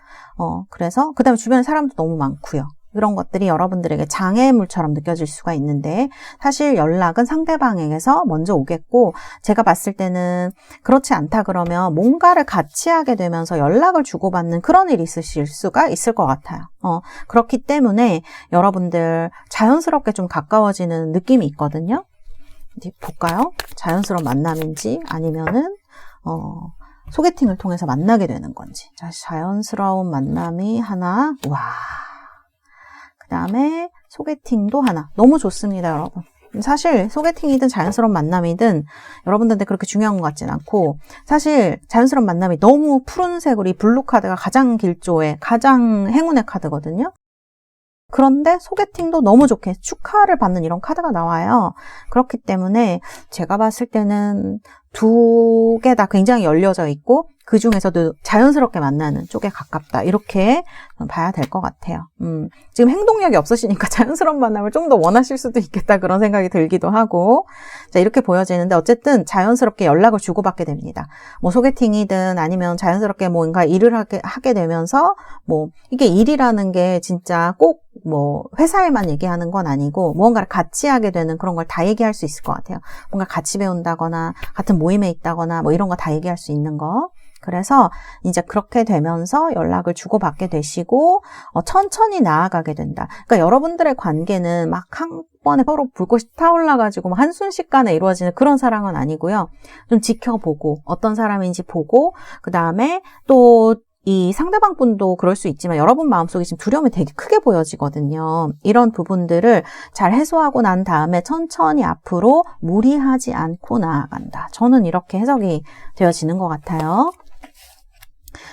그래서 그다음에 주변에 사람도 너무 많고요. 이런 것들이 여러분들에게 장애물처럼 느껴질 수가 있는데, 사실 연락은 상대방에게서 먼저 오겠고, 제가 봤을 때는 그렇지 않다 그러면 뭔가를 같이 하게 되면서 연락을 주고받는 그런 일이 있으실 수가 있을 것 같아요. 그렇기 때문에 여러분들 자연스럽게 좀 가까워지는 느낌이 있거든요. 이제 볼까요? 자연스러운 만남인지 아니면은 소개팅을 통해서 만나게 되는 건지. 자, 자연스러운 만남이 하나, 와. 그 다음에 소개팅도 하나. 너무 좋습니다, 여러분. 사실 소개팅이든 자연스러운 만남이든 여러분들한테 그렇게 중요한 것 같진 않고, 사실 자연스러운 만남이 너무 푸른색으로, 이 블루 카드가 가장 길조의 가장 행운의 카드거든요. 그런데 소개팅도 너무 좋게 축하를 받는 이런 카드가 나와요. 그렇기 때문에 제가 봤을 때는 두 개 다 굉장히 열려져 있고, 그 중에서도 자연스럽게 만나는 쪽에 가깝다, 이렇게 봐야 될 것 같아요. 지금 행동력이 없으시니까 자연스러운 만남을 좀 더 원하실 수도 있겠다, 그런 생각이 들기도 하고. 자, 이렇게 보여지는데 어쨌든 자연스럽게 연락을 주고받게 됩니다. 뭐 소개팅이든 아니면 자연스럽게 뭔가 일을 하게 되면서, 뭐 이게 일이라는 게 진짜 꼭 뭐 회사에만 얘기하는 건 아니고 무언가를 같이 하게 되는 그런 걸 다 얘기할 수 있을 것 같아요. 뭔가 같이 배운다거나 같은 모임에 있다거나 뭐 이런 거 다 얘기할 수 있는 거. 그래서 이제 그렇게 되면서 연락을 주고받게 되시고 천천히 나아가게 된다. 그러니까 여러분들의 관계는 막 한 번에 서로 불꽃이 타올라가지고 막 한순식간에 이루어지는 그런 사랑은 아니고요. 좀 지켜보고 어떤 사람인지 보고 그 다음에 또 이 상대방 분도 그럴 수 있지만 여러분 마음속에 지금 두려움이 되게 크게 보여지거든요. 이런 부분들을 잘 해소하고 난 다음에 천천히 앞으로 무리하지 않고 나아간다. 저는 이렇게 해석이 되어지는 것 같아요.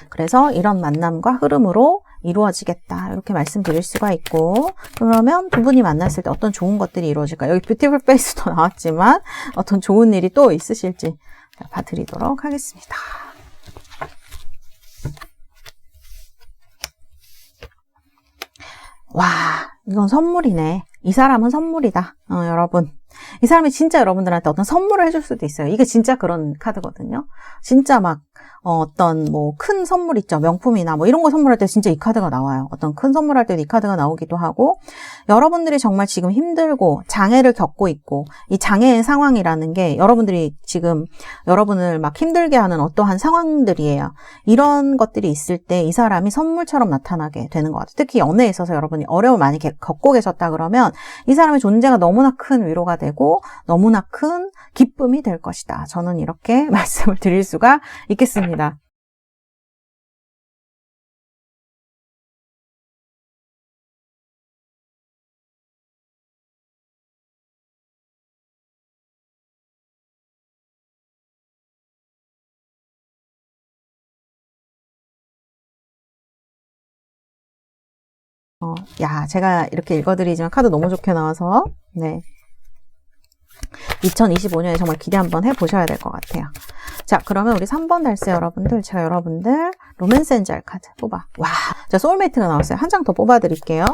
그래서 이런 만남과 흐름으로 이루어지겠다. 이렇게 말씀드릴 수가 있고, 그러면 두 분이 만났을 때 어떤 좋은 것들이 이루어질까요? 여기 뷰티풀 페이스도 나왔지만 어떤 좋은 일이 또 있으실지 봐드리도록 하겠습니다. 와, 이건 선물이네. 이 사람은 선물이다. 여러분. 이 사람이 진짜 여러분들한테 어떤 선물을 해줄 수도 있어요. 이게 진짜 그런 카드거든요. 진짜 막 어떤 뭐 큰 선물 있죠. 명품이나 뭐 이런 거 선물할 때 진짜 이 카드가 나와요. 어떤 큰 선물할 때도 이 카드가 나오기도 하고, 여러분들이 정말 지금 힘들고 장애를 겪고 있고, 이 장애의 상황이라는 게 여러분들이 지금 여러분을 막 힘들게 하는 어떠한 상황들이에요. 이런 것들이 있을 때 이 사람이 선물처럼 나타나게 되는 것 같아요. 특히 연애에 있어서 여러분이 어려움을 많이 겪고 계셨다 그러면 이 사람의 존재가 너무나 큰 위로가 되고 너무나 큰 기쁨이 될 것이다. 저는 이렇게 말씀을 드릴 수가 있겠습니다. 야, 제가 이렇게 읽어드리지만 카드 너무 좋게 나와서, 네. 2025년에 정말 기대 한번 해보셔야 될 것 같아요. 자, 그러면 우리 3번 달세 여러분들, 제가 여러분들 로맨스 엔젤 카드 뽑아. 와, 자, 소울메이트가 나왔어요. 한 장 더 뽑아드릴게요.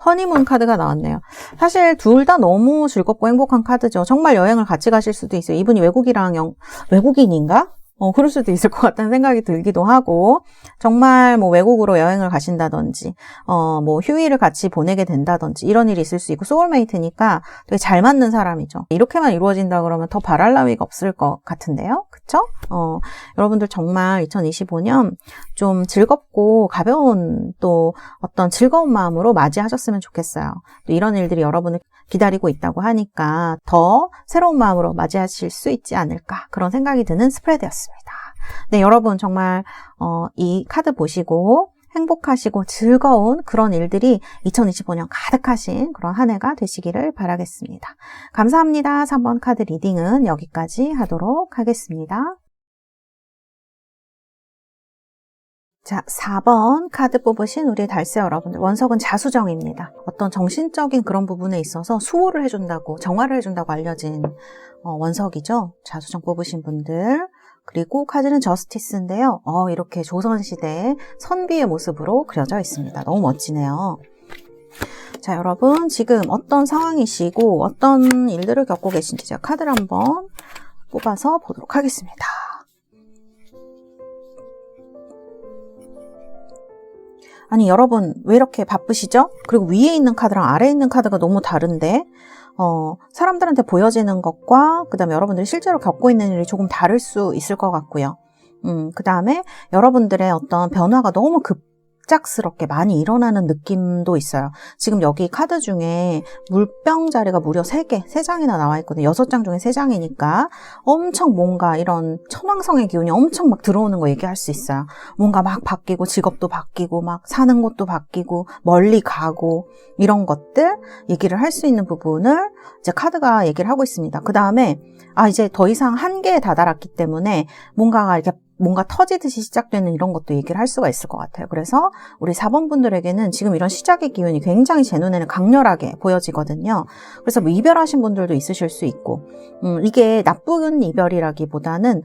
허니문 카드가 나왔네요. 사실 둘 다 너무 즐겁고 행복한 카드죠. 정말 여행을 같이 가실 수도 있어요. 이분이 외국인인가? 그럴 수도 있을 것 같다는 생각이 들기도 하고, 정말 뭐 외국으로 여행을 가신다든지, 뭐 휴일을 같이 보내게 된다든지, 이런 일이 있을 수 있고, 소울메이트니까 되게 잘 맞는 사람이죠. 이렇게만 이루어진다 그러면 더 바랄 나위가 없을 것 같은데요? 그쵸? 여러분들 정말 2025년 좀 즐겁고 가벼운 또 어떤 즐거운 마음으로 맞이하셨으면 좋겠어요. 또 이런 일들이 여러분을 기다리고 있다고 하니까 더 새로운 마음으로 맞이하실 수 있지 않을까, 그런 생각이 드는 스프레드였습니다. 네, 여러분 정말 이 카드 보시고 행복하시고 즐거운 그런 일들이 2025년 가득하신 그런 한 해가 되시기를 바라겠습니다. 감사합니다. 3번 카드 리딩은 여기까지 하도록 하겠습니다. 자, 4번 카드 뽑으신 우리 달세 여러분들, 원석은 자수정입니다. 어떤 정신적인 그런 부분에 있어서 수호를 해준다고, 정화를 해준다고 알려진 원석이죠. 자수정 뽑으신 분들. 그리고 카드는 저스티스인데요. 이렇게 조선시대의 선비의 모습으로 그려져 있습니다. 너무 멋지네요. 자, 여러분 지금 어떤 상황이시고 어떤 일들을 겪고 계신지 제가 카드를 한번 뽑아서 보도록 하겠습니다. 아니, 여러분 왜 이렇게 바쁘시죠? 그리고 위에 있는 카드랑 아래에 있는 카드가 너무 다른데, 사람들한테 보여지는 것과 그 다음에 여러분들이 실제로 겪고 있는 일이 조금 다를 수 있을 것 같고요. 그 다음에 여러분들의 어떤 변화가 너무 급작스럽게 많이 일어나는 느낌도 있어요. 지금 여기 카드 중에 물병 자리가 무려 3장이나 나와 있거든요. 6장 중에 3장이니까 엄청 뭔가 이런 천왕성의 기운이 엄청 막 들어오는 거 얘기할 수 있어요. 뭔가 막 바뀌고, 직업도 바뀌고, 막 사는 곳도 바뀌고, 멀리 가고, 이런 것들 얘기를 할 수 있는 부분을 이제 카드가 얘기를 하고 있습니다. 그 다음에 이제 더 이상 한계에 다다랐기 때문에 뭔가 터지듯이 시작되는 이런 것도 얘기를 할 수가 있을 것 같아요. 그래서 우리 4번 분들에게는 지금 이런 시작의 기운이 굉장히 제 눈에는 강렬하게 보여지거든요. 그래서 뭐 이별하신 분들도 있으실 수 있고, 이게 나쁜 이별이라기보다는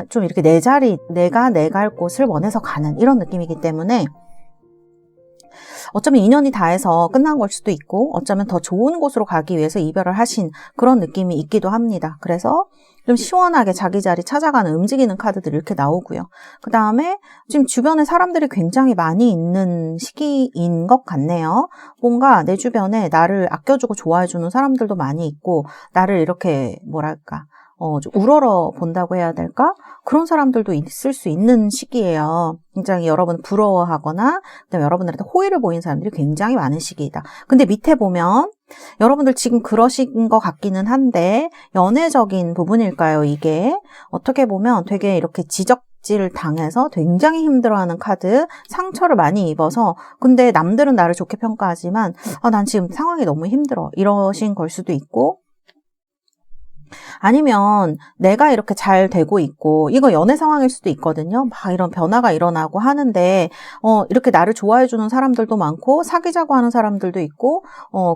좀 이렇게 내가 갈 곳을 원해서 가는 이런 느낌이기 때문에 어쩌면 인연이 닿아서 끝난 걸 수도 있고, 어쩌면 더 좋은 곳으로 가기 위해서 이별을 하신 그런 느낌이 있기도 합니다. 그래서 좀 시원하게 자기 자리 찾아가는, 움직이는 카드들이 이렇게 나오고요. 그 다음에 지금 주변에 사람들이 굉장히 많이 있는 시기인 것 같네요. 뭔가 내 주변에 나를 아껴주고 좋아해주는 사람들도 많이 있고, 나를 이렇게 좀 우러러 본다고 해야 될까? 그런 사람들도 있을 수 있는 시기예요. 굉장히 여러분 부러워하거나 그다음에 여러분들한테 호의를 보이는 사람들이 굉장히 많은 시기이다. 근데 밑에 보면 여러분들 지금 그러신 것 같기는 한데 연애적인 부분일까요? 이게 어떻게 보면 되게 이렇게 지적질을 당해서 굉장히 힘들어하는 카드, 상처를 많이 입어서 근데 남들은 나를 좋게 평가하지만 난 지금 상황이 너무 힘들어 이러신 걸 수도 있고 아니면 내가 이렇게 잘 되고 있고 이거 연애 상황일 수도 있거든요. 막 이런 변화가 일어나고 하는데 이렇게 나를 좋아해 주는 사람들도 많고 사귀자고 하는 사람들도 있고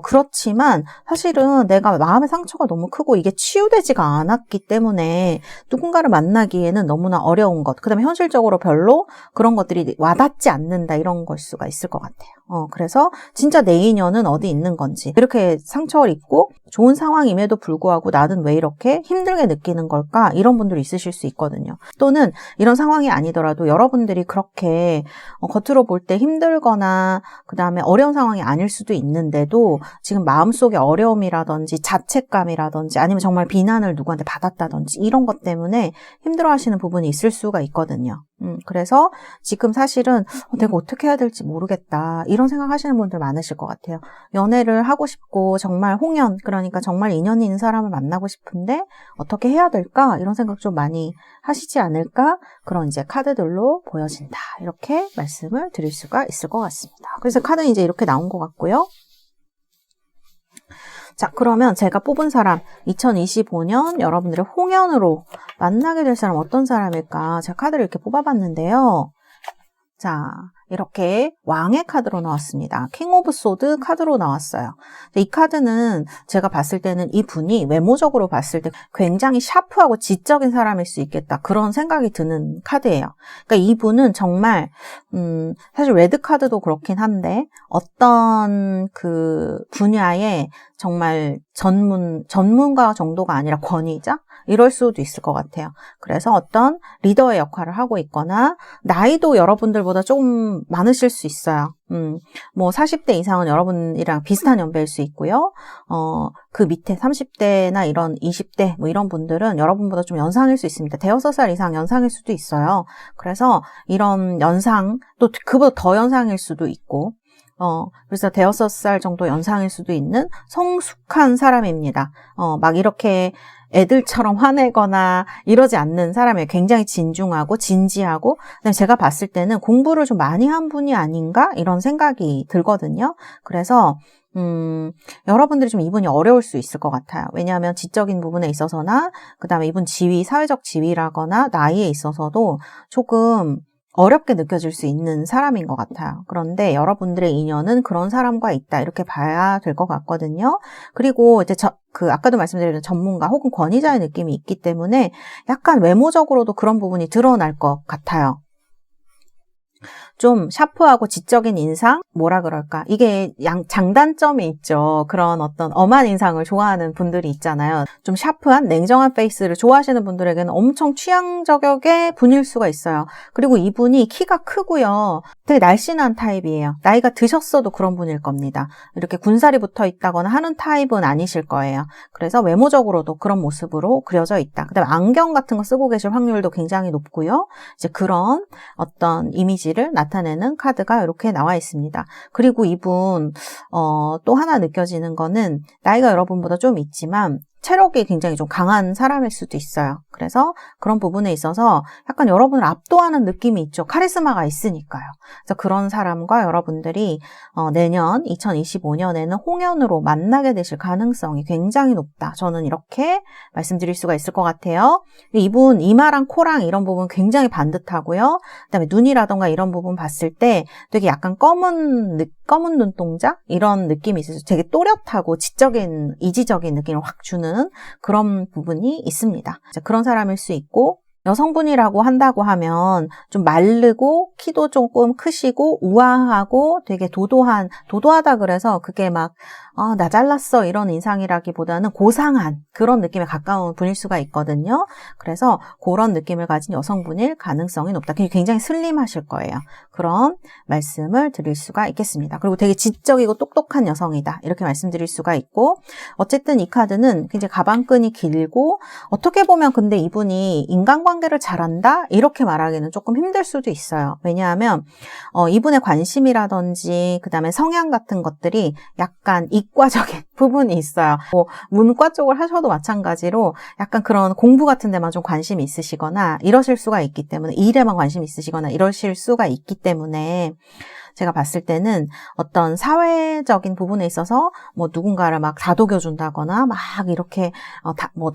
그렇지만 사실은 내가 마음의 상처가 너무 크고 이게 치유되지가 않았기 때문에 누군가를 만나기에는 너무나 어려운 것. 그다음에 현실적으로 별로 그런 것들이 와닿지 않는다 이런 걸 수가 있을 것 같아요. 그래서 진짜 내 인연은 어디 있는 건지 이렇게 상처를 입고 좋은 상황임에도 불구하고 나는 왜 이렇게 힘들게 느끼는 걸까? 이런 분들이 있으실 수 있거든요. 또는 이런 상황이 아니더라도 여러분들이 그렇게 겉으로 볼 때 힘들거나 그 다음에 어려운 상황이 아닐 수도 있는데도 지금 마음속에 어려움이라든지 자책감이라든지 아니면 정말 비난을 누구한테 받았다든지 이런 것 때문에 힘들어하시는 부분이 있을 수가 있거든요. 그래서 지금 사실은 내가 어떻게 해야 될지 모르겠다 이런 생각하시는 분들 많으실 것 같아요. 연애를 하고 싶고 정말 홍연 그러니까 정말 인연이 있는 사람을 만나고 싶은데 어떻게 해야 될까 이런 생각 좀 많이 하시지 않을까 그런 이제 카드들로 보여진다 이렇게 말씀을 드릴 수가 있을 것 같습니다. 그래서 카드는 이제 이렇게 나온 것 같고요. 자, 그러면 제가 뽑은 사람 2025년 여러분들의 홍연으로 만나게 될 사람 어떤 사람일까? 제가 카드를 이렇게 뽑아봤는데요. 자, 이렇게 왕의 카드로 나왔습니다. 킹 오브 소드 카드로 나왔어요. 이 카드는 제가 봤을 때는 이 분이 외모적으로 봤을 때 굉장히 샤프하고 지적인 사람일 수 있겠다. 그런 생각이 드는 카드예요. 그러니까 이 분은 정말 사실 레드 카드도 그렇긴 한데 어떤 그 분야에 정말 전문가 정도가 아니라 권위자? 이럴 수도 있을 것 같아요. 그래서 어떤 리더의 역할을 하고 있거나 나이도 여러분들보다 조금 많으실 수 있어요. 뭐 40대 이상은 여러분이랑 비슷한 연배일 수 있고요. 그 밑에 30대나 이런 20대 뭐 이런 분들은 여러분보다 좀 연상일 수 있습니다. 대여섯 살 이상 연상일 수도 있어요. 그래서 이런 연상 또 그보다 더 연상일 수도 있고 그래서 대여섯 살 정도 연상일 수도 있는 성숙한 사람입니다. 막 이렇게 애들처럼 화내거나 이러지 않는 사람이에요. 굉장히 진중하고 진지하고 그다음에 제가 봤을 때는 공부를 좀 많이 한 분이 아닌가 이런 생각이 들거든요. 그래서 여러분들이 좀 이분이 어려울 수 있을 것 같아요. 왜냐하면 지적인 부분에 있어서나 그다음에 이분 지위, 사회적 지위라거나 나이에 있어서도 조금 어렵게 느껴질 수 있는 사람인 것 같아요. 그런데 여러분들의 인연은 그런 사람과 있다 이렇게 봐야 될 것 같거든요. 그리고 이제 아까도 말씀드린 전문가 혹은 권위자의 느낌이 있기 때문에 약간 외모적으로도 그런 부분이 드러날 것 같아요. 좀 샤프하고 지적인 인상? 뭐라 그럴까? 이게 장단점이 있죠. 그런 어떤 엄한 인상을 좋아하는 분들이 있잖아요. 좀 샤프한 냉정한 페이스를 좋아하시는 분들에게는 엄청 취향 저격의 분일 수가 있어요. 그리고 이분이 키가 크고요. 되게 날씬한 타입이에요. 나이가 드셨어도 그런 분일 겁니다. 이렇게 군살이 붙어 있다거나 하는 타입은 아니실 거예요. 그래서 외모적으로도 그런 모습으로 그려져 있다. 그다음에 안경 같은 거 쓰고 계실 확률도 굉장히 높고요. 이제 그런 어떤 이미지를 나타내는 카드가 이렇게 나와 있습니다. 그리고 이분 또 하나 느껴지는 거는 나이가 여러분보다 좀 있지만 체력이 굉장히 좀 강한 사람일 수도 있어요. 그래서 그런 부분에 있어서 약간 여러분을 압도하는 느낌이 있죠. 카리스마가 있으니까요. 그래서 그런 사람과 여러분들이 내년 2025년에는 홍연으로 만나게 되실 가능성이 굉장히 높다. 저는 이렇게 말씀드릴 수가 있을 것 같아요. 이분 이마랑 코랑 이런 부분 굉장히 반듯하고요. 그다음에 눈이라던가 이런 부분 봤을 때 되게 약간 검은 눈동자 이런 느낌이 있어서 되게 또렷하고 지적인 이지적인 느낌을 확 주는 그런 부분이 있습니다. 그런 사람일 수 있고 여성분이라고 한다고 하면 좀 마르고 키도 조금 크시고 우아하고 되게 도도하다 그래서 그게 막 나 잘났어 이런 인상이라기보다는 고상한 그런 느낌에 가까운 분일 수가 있거든요. 그래서 그런 느낌을 가진 여성분일 가능성이 높다. 굉장히 슬림하실 거예요. 그런 말씀을 드릴 수가 있겠습니다. 그리고 되게 지적이고 똑똑한 여성이다. 이렇게 말씀드릴 수가 있고, 어쨌든 이 카드는 굉장히 가방끈이 길고, 어떻게 보면 근데 이분이 인간관계를 잘한다? 이렇게 말하기는 조금 힘들 수도 있어요. 왜냐하면 이분의 관심이라든지 그 다음에 성향 같은 것들이 약간 이과적인 부분이 있어요. 문과 쪽을 하셔도 마찬가지로 약간 그런 공부 같은 데만 좀 관심이 있으시거나 이러실 수가 있기 때문에, 일에만 관심이 있으시거나 이러실 수가 있기 때문에 제가 봤을 때는 어떤 사회적인 부분에 있어서 뭐 누군가를 막 다독여준다거나 막 이렇게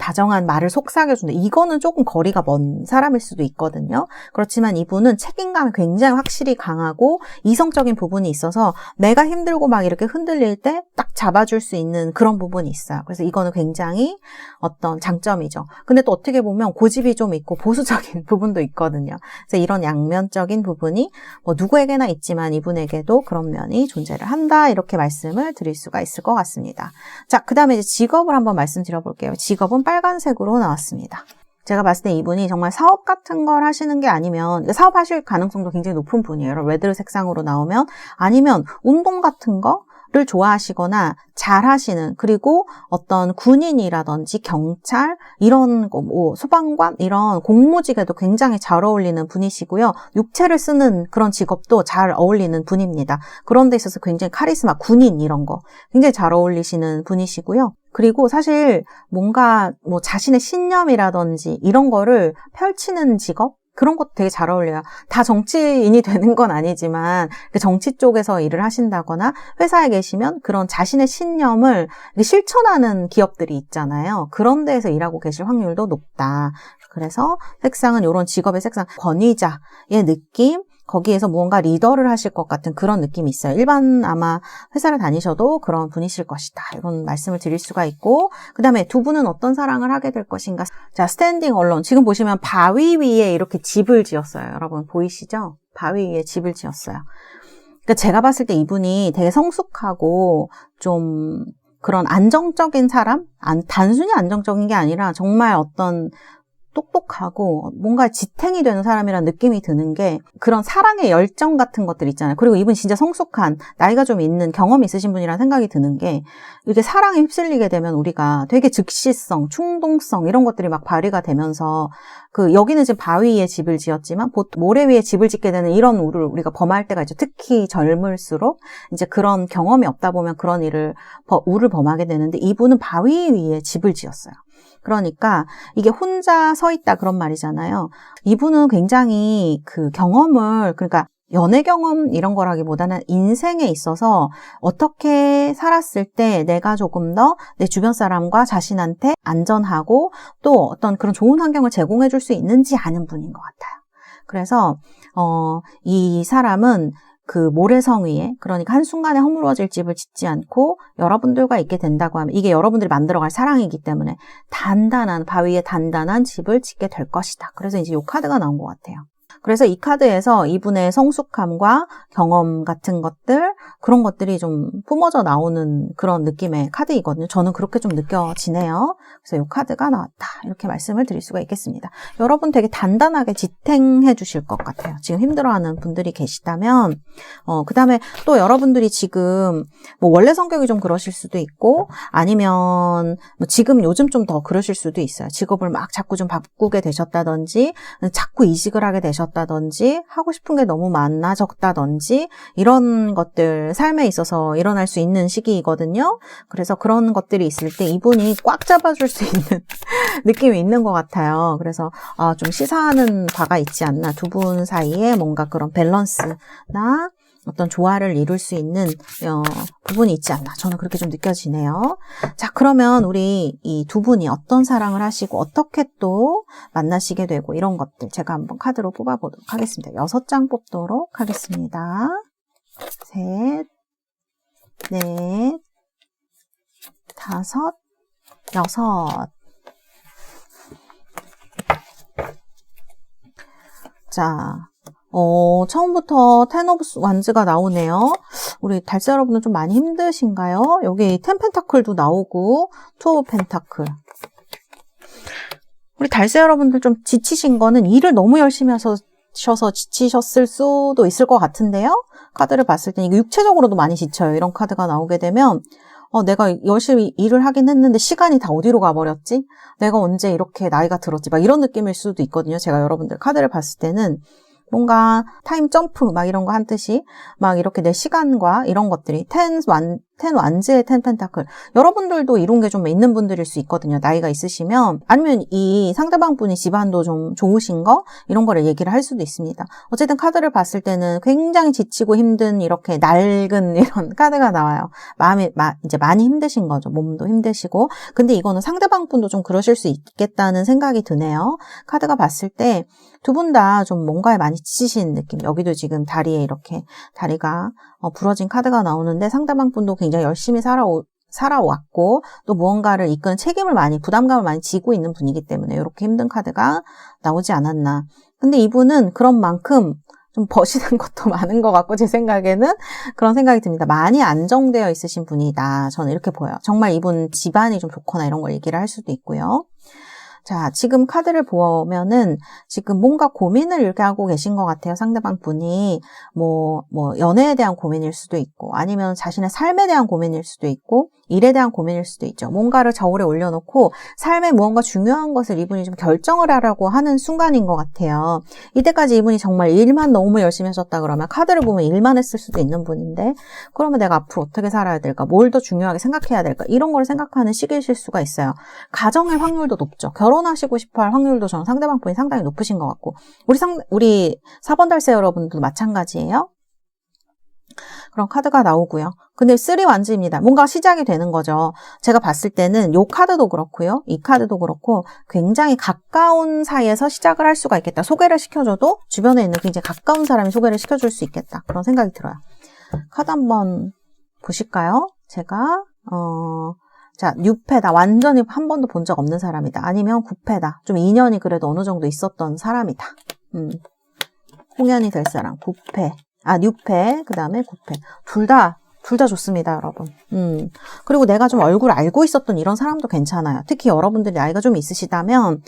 다정한 말을 속삭여준다. 이거는 조금 거리가 먼 사람일 수도 있거든요. 그렇지만 이분은 책임감이 굉장히 확실히 강하고 이성적인 부분이 있어서 내가 힘들고 막 이렇게 흔들릴 때 딱 잡아줄 수 있는 그런 부분이 있어요. 그래서 이거는 굉장히 어떤 장점이죠. 근데 또 어떻게 보면 고집이 좀 있고 보수적인 부분도 있거든요. 그래서 이런 양면적인 부분이 뭐 누구에게나 있지만 이분에게도 그런 면이 존재를 한다. 이렇게 말씀을 드릴 수가 있을 것 같습니다. 자, 그 다음에 이제 직업을 한번 말씀드려볼게요. 직업은 빨간색으로 나왔습니다. 제가 봤을 때 이분이 정말 사업 같은 걸 하시는 게 아니면, 사업하실 가능성도 굉장히 높은 분이에요. 레드 색상으로 나오면, 아니면 운동 같은 거를 좋아하시거나 잘 하시는, 그리고 어떤 군인이라든지 경찰, 이런 거, 뭐 소방관, 이런 공무직에도 굉장히 잘 어울리는 분이시고요. 육체를 쓰는 그런 직업도 잘 어울리는 분입니다. 그런 데 있어서 굉장히 카리스마, 군인 이런 거 굉장히 잘 어울리시는 분이시고요. 그리고 사실 뭔가 뭐 자신의 신념이라든지 이런 거를 펼치는 직업? 그런 것도 되게 잘 어울려요. 다 정치인이 되는 건 아니지만 그 정치 쪽에서 일을 하신다거나 회사에 계시면 그런 자신의 신념을 실천하는 기업들이 있잖아요. 그런 데에서 일하고 계실 확률도 높다. 그래서 색상은 이런 직업의 색상, 권위자의 느낌, 거기에서 무언가 리더를 하실 것 같은 그런 느낌이 있어요. 일반 아마 회사를 다니셔도 그런 분이실 것이다. 이런 말씀을 드릴 수가 있고, 그 다음에 두 분은 어떤 사랑을 하게 될 것인가. 자, 스탠딩 얼론. 지금 보시면 바위 위에 이렇게 집을 지었어요. 여러분 보이시죠? 바위 위에 집을 지었어요. 그러니까 제가 봤을 때 이분이 되게 성숙하고 좀 그런 안정적인 사람? 단순히 안정적인 게 아니라 정말 어떤 똑똑하고 뭔가 지탱이 되는 사람이라는 느낌이 드는 게 그런 사랑의 열정 같은 것들 있잖아요. 그리고 이분 진짜 성숙한 나이가 좀 있는 경험이 있으신 분이라는 생각이 드는 게 이렇게 사랑에 휩쓸리게 되면 우리가 되게 즉시성, 충동성 이런 것들이 막 발휘가 되면서 여기는 지금 바위 위에 집을 지었지만 모래 위에 집을 짓게 되는 이런 우를 우리가 범할 때가 있죠. 특히 젊을수록 이제 그런 경험이 없다 보면 그런 우를 범하게 되는데 이분은 바위 위에 집을 지었어요. 그러니까 이게 혼자 서 있다 그런 말이잖아요. 이분은 굉장히 그 경험을, 그러니까 연애 경험 이런 거라기보다는 인생에 있어서 어떻게 살았을 때 내가 조금 더 내 주변 사람과 자신한테 안전하고 또 어떤 그런 좋은 환경을 제공해 줄 수 있는지 아는 분인 것 같아요. 그래서 이 사람은 그 모래성 위에, 그러니까 한순간에 허물어질 집을 짓지 않고 여러분들과 있게 된다고 하면 이게 여러분들이 만들어갈 사랑이기 때문에 단단한, 바위에 단단한 집을 짓게 될 것이다. 그래서 이제 이 카드가 나온 것 같아요. 그래서 이 카드에서 이분의 성숙함과 경험 같은 것들, 그런 것들이 좀 뿜어져 나오는 그런 느낌의 카드이거든요. 저는 그렇게 좀 느껴지네요. 그래서 이 카드가 나왔다. 이렇게 말씀을 드릴 수가 있겠습니다. 여러분 되게 단단하게 지탱해 주실 것 같아요. 지금 힘들어하는 분들이 계시다면, 그 다음에 또 여러분들이 지금 뭐 원래 성격이 좀 그러실 수도 있고, 아니면 뭐 지금 요즘 좀 더 그러실 수도 있어요. 직업을 막 자꾸 좀 바꾸게 되셨다든지, 자꾸 이직을 하게 되셨다든지, 하고 싶은 게 너무 많아졌다든지, 이런 것들 삶에 있어서 일어날 수 있는 시기이거든요. 그래서 그런 것들이 있을 때 이분이 꽉 잡아줄 수 있는 느낌이 있는 것 같아요. 그래서 좀 시사하는 바가 있지 않나. 두 분 사이에 뭔가 그런 밸런스나 어떤 조화를 이룰 수 있는 부분이 있지 않나. 저는 그렇게 좀 느껴지네요. 자, 그러면 우리 이 두 분이 어떤 사랑을 하시고 어떻게 또 만나시게 되고 이런 것들 제가 한번 카드로 뽑아보도록 하겠습니다. 6장 뽑도록 하겠습니다. 셋, 넷, 다섯, 여섯. 자, 처음부터 텐 오브 완즈가 나오네요. 우리 달세 여러분은 좀 많이 힘드신가요? 여기 텐 펜타클도 나오고 투 오브 펜타클. 우리 달세 여러분들 좀 지치신 거는 일을 너무 열심히 하셔서 지치셨을 수도 있을 것 같은데요. 카드를 봤을 때 이게 육체적으로도 많이 지쳐요. 이런 카드가 나오게 되면 내가 열심히 일을 하긴 했는데 시간이 다 어디로 가버렸지? 내가 언제 이렇게 나이가 들었지? 막 이런 느낌일 수도 있거든요. 제가 여러분들 카드를 봤을 때는 뭔가 타임 점프 막 이런 거 한 뜻이 막 이렇게 내 시간과 이런 것들이 텐 완즈의 텐 펜타클 여러분들도 이런 게 좀 있는 분들일 수 있거든요. 나이가 있으시면 아니면 이 상대방 분이 집안도 좀 좋으신 거 이런 거를 얘기를 할 수도 있습니다. 어쨌든 카드를 봤을 때는 굉장히 지치고 힘든 이렇게 낡은 이런 카드가 나와요. 마음이 이제 많이 힘드신 거죠. 몸도 힘드시고 근데 이거는 상대방 분도 좀 그러실 수 있겠다는 생각이 드네요. 카드가 봤을 때 두 분 다 좀 뭔가에 많이 지치신 느낌. 여기도 지금 다리에 이렇게 다리가 부러진 카드가 나오는데 상대방 분도 굉장히 열심히 살아왔고 또 무언가를 이끄는 책임을 부담감을 많이 지고 있는 분이기 때문에 이렇게 힘든 카드가 나오지 않았나. 근데 이분은 그런 만큼 좀 버시는 것도 많은 것 같고 제 생각에는 그런 생각이 듭니다. 많이 안정되어 있으신 분이다. 저는 이렇게 보여요. 정말 이분 집안이 좀 좋거나 이런 걸 얘기를 할 수도 있고요. 자, 지금 카드를 보면은 지금 뭔가 고민을 이렇게 하고 계신 것 같아요. 상대방 분이 뭐 연애에 대한 고민일 수도 있고 아니면 자신의 삶에 대한 고민일 수도 있고 일에 대한 고민일 수도 있죠. 뭔가를 저울에 올려놓고 삶에 무언가 중요한 것을 이분이 좀 결정을 하라고 하는 순간인 것 같아요. 이때까지 이분이 정말 일만 너무 열심히 하셨다 그러면 카드를 보면 일만 했을 수도 있는 분인데 그러면 내가 앞으로 어떻게 살아야 될까? 뭘 더 중요하게 생각해야 될까? 이런 걸 생각하는 시기이실 수가 있어요. 가정의 확률도 높죠. 결혼하시고 싶어 할 확률도 저는 상대방 분이 상당히 높으신 것 같고 우리 4번 달세 여러분도 마찬가지예요. 그런 카드가 나오고요. 근데 3 완즈입니다. 뭔가 시작이 되는 거죠. 제가 봤을 때는 이 카드도 그렇고요. 이 카드도 그렇고 굉장히 가까운 사이에서 시작을 할 수가 있겠다. 소개를 시켜줘도 주변에 있는 굉장히 가까운 사람이 소개를 시켜줄 수 있겠다. 그런 생각이 들어요. 카드 한번 보실까요? 제가 자, 뉴패다. 완전히 한 번도 본 적 없는 사람이다. 아니면 구패다. 좀 인연이 그래도 어느 정도 있었던 사람이다. 홍연이 될 사람. 구패. 뉴패. 그 다음에 구패. 둘 다 좋습니다, 여러분. 그리고 내가 좀 얼굴 알고 있었던 이런 사람도 괜찮아요. 특히 여러분들이 나이가 좀 있으시다면,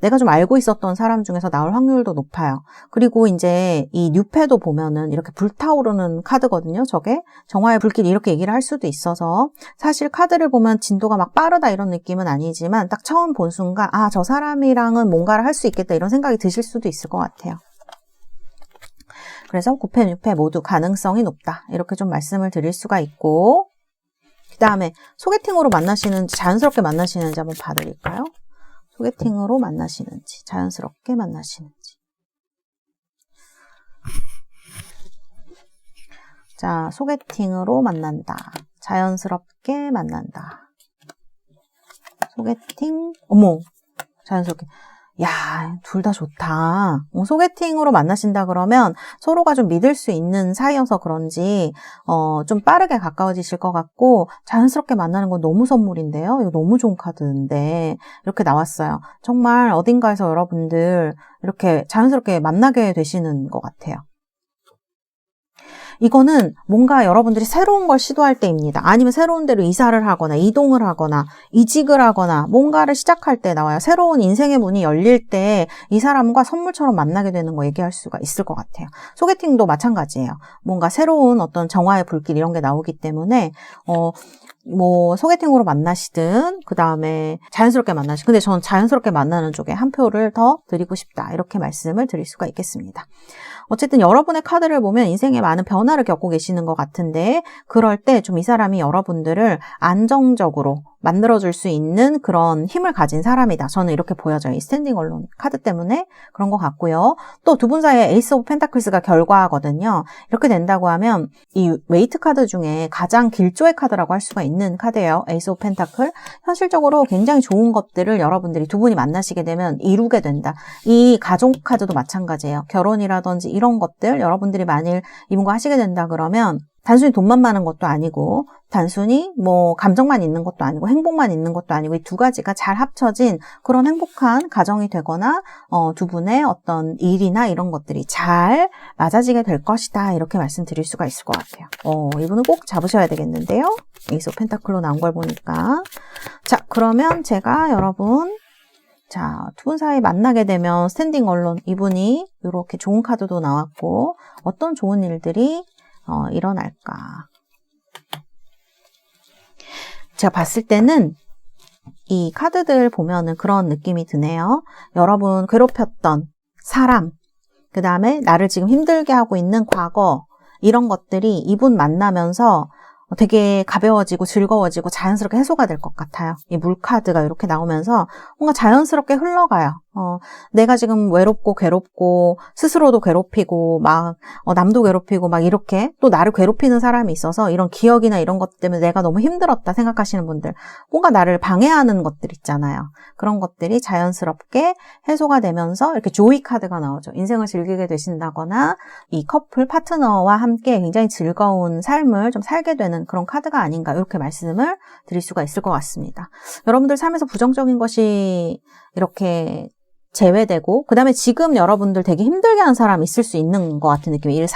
내가 좀 알고 있었던 사람 중에서 나올 확률도 높아요. 그리고 이제 이 뉴패도 보면은 이렇게 불타오르는 카드거든요, 저게. 정화의 불길 이렇게 얘기를 할 수도 있어서, 사실 카드를 보면 진도가 막 빠르다 이런 느낌은 아니지만, 딱 처음 본 순간, 저 사람이랑은 뭔가를 할 수 있겠다 이런 생각이 드실 수도 있을 것 같아요. 그래서 9패, 6패 모두 가능성이 높다. 이렇게 좀 말씀을 드릴 수가 있고 그 다음에 소개팅으로 만나시는지 자연스럽게 만나시는지 한번 봐드릴까요? 소개팅으로 만나시는지 자연스럽게 만나시는지 자, 소개팅으로 만난다. 자연스럽게 만난다. 소개팅, 자연스럽게. 야, 둘 다 좋다. 소개팅으로 만나신다 그러면 서로가 좀 믿을 수 있는 사이여서 그런지 좀 빠르게 가까워지실 것 같고 자연스럽게 만나는 건 너무 선물인데요. 이거 너무 좋은 카드인데 이렇게 나왔어요. 정말 어딘가에서 여러분들 이렇게 자연스럽게 만나게 되시는 것 같아요. 이거는 뭔가 여러분들이 새로운 걸 시도할 때입니다. 아니면 새로운 데로 이사를 하거나 이동을 하거나 이직을 하거나 뭔가를 시작할 때 나와요. 새로운 인생의 문이 열릴 때 이 사람과 선물처럼 만나게 되는 거 얘기할 수가 있을 것 같아요. 소개팅도 마찬가지예요. 뭔가 새로운 어떤 정화의 불길 이런 게 나오기 때문에 소개팅으로 만나시든, 그 다음에 자연스럽게 만나시든, 근데 저는 자연스럽게 만나는 쪽에 한 표를 더 드리고 싶다. 이렇게 말씀을 드릴 수가 있겠습니다. 어쨌든 여러분의 카드를 보면 인생에 많은 변화를 겪고 계시는 것 같은데, 그럴 때 좀 이 사람이 여러분들을 안정적으로 만들어줄 수 있는 그런 힘을 가진 사람이다. 저는 이렇게 보여져요. 이 스탠딩 언론 카드 때문에 그런 것 같고요. 또 두 분 사이에 에이스 오브 펜타클스가 결과거든요. 이렇게 된다고 하면 이 웨이트 카드 중에 가장 길조의 카드라고 할 수가 있는 카드예요. 에이스 오브 펜타클. 현실적으로 굉장히 좋은 것들을 여러분들이 두 분이 만나시게 되면 이루게 된다. 이 가족 카드도 마찬가지예요. 결혼이라든지 이런 것들 여러분들이 만일 이분과 하시게 된다 그러면 단순히 돈만 많은 것도 아니고 단순히 뭐 감정만 있는 것도 아니고 행복만 있는 것도 아니고 이 두 가지가 잘 합쳐진 그런 행복한 가정이 되거나 두 분의 어떤 일이나 이런 것들이 잘 맞아지게 될 것이다. 이렇게 말씀드릴 수가 있을 것 같아요. 이분은 꼭 잡으셔야 되겠는데요. 에이스 오브 펜타클로 나온 걸 보니까. 자, 그러면 제가 여러분 두 분 사이 만나게 되면 스탠딩 언론 이분이 이렇게 좋은 카드도 나왔고 어떤 좋은 일들이 일어날까. 제가 봤을 때는 이 카드들 보면은 그런 느낌이 드네요. 여러분 괴롭혔던 사람, 그 다음에 나를 지금 힘들게 하고 있는 과거, 이런 것들이 이분 만나면서 되게 가벼워지고 즐거워지고 자연스럽게 해소가 될 것 같아요. 이 물카드가 이렇게 나오면서 뭔가 자연스럽게 흘러가요. 내가 지금 외롭고 괴롭고 스스로도 괴롭히고 막 남도 괴롭히고 막 이렇게 또 나를 괴롭히는 사람이 있어서 이런 기억이나 이런 것 때문에 내가 너무 힘들었다 생각하시는 분들, 뭔가 나를 방해하는 것들 있잖아요. 그런 것들이 자연스럽게 해소가 되면서 이렇게 조이 카드가 나오죠. 인생을 즐기게 되신다거나 이 커플 파트너와 함께 굉장히 즐거운 삶을 좀 살게 되는 그런 카드가 아닌가, 이렇게 말씀을 드릴 수가 있을 것 같습니다. 여러분들 삶에서 부정적인 것이 이렇게 제외되고, 그 다음에 지금 여러분들 되게 힘들게 하는 사람이 있을 수 있는 것 같은 느낌이,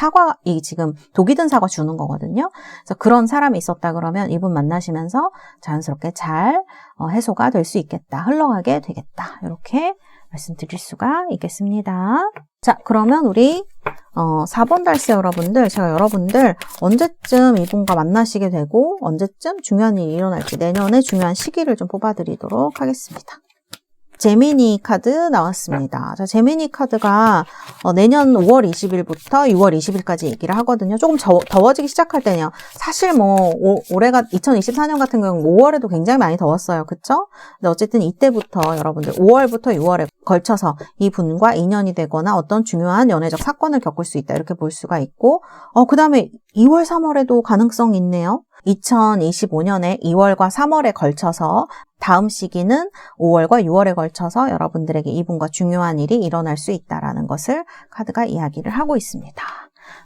이 지금 독이 든 사과 주는 거거든요. 그래서 그런 사람이 있었다 그러면 이분 만나시면서 자연스럽게 잘 해소가 될 수 있겠다, 흘러가게 되겠다, 이렇게 말씀드릴 수가 있겠습니다. 자, 그러면 우리 4번 달세 여러분들, 제가 여러분들 언제쯤 이분과 만나시게 되고 언제쯤 중요한 일이 일어날지, 내년에 중요한 시기를 좀 뽑아드리도록 하겠습니다. 제미니 카드 나왔습니다. 자, 제미니 카드가 내년 5월 20일부터 6월 20일까지 얘기를 하거든요. 조금 더워지기 시작할 때네요. 사실 뭐 올해가 2024년 같은 경우는 5월에도 굉장히 많이 더웠어요. 그쵸? 근데 어쨌든 이때부터 여러분들 5월부터 6월에 걸쳐서 이 분과 인연이 되거나 어떤 중요한 연애적 사건을 겪을 수 있다, 이렇게 볼 수가 있고, 그 다음에 2월, 3월에도 가능성이 있네요. 2025년에 2월과 3월에 걸쳐서, 다음 시기는 5월과 6월에 걸쳐서 여러분들에게 이분과 중요한 일이 일어날 수 있다라는 것을 카드가 이야기를 하고 있습니다.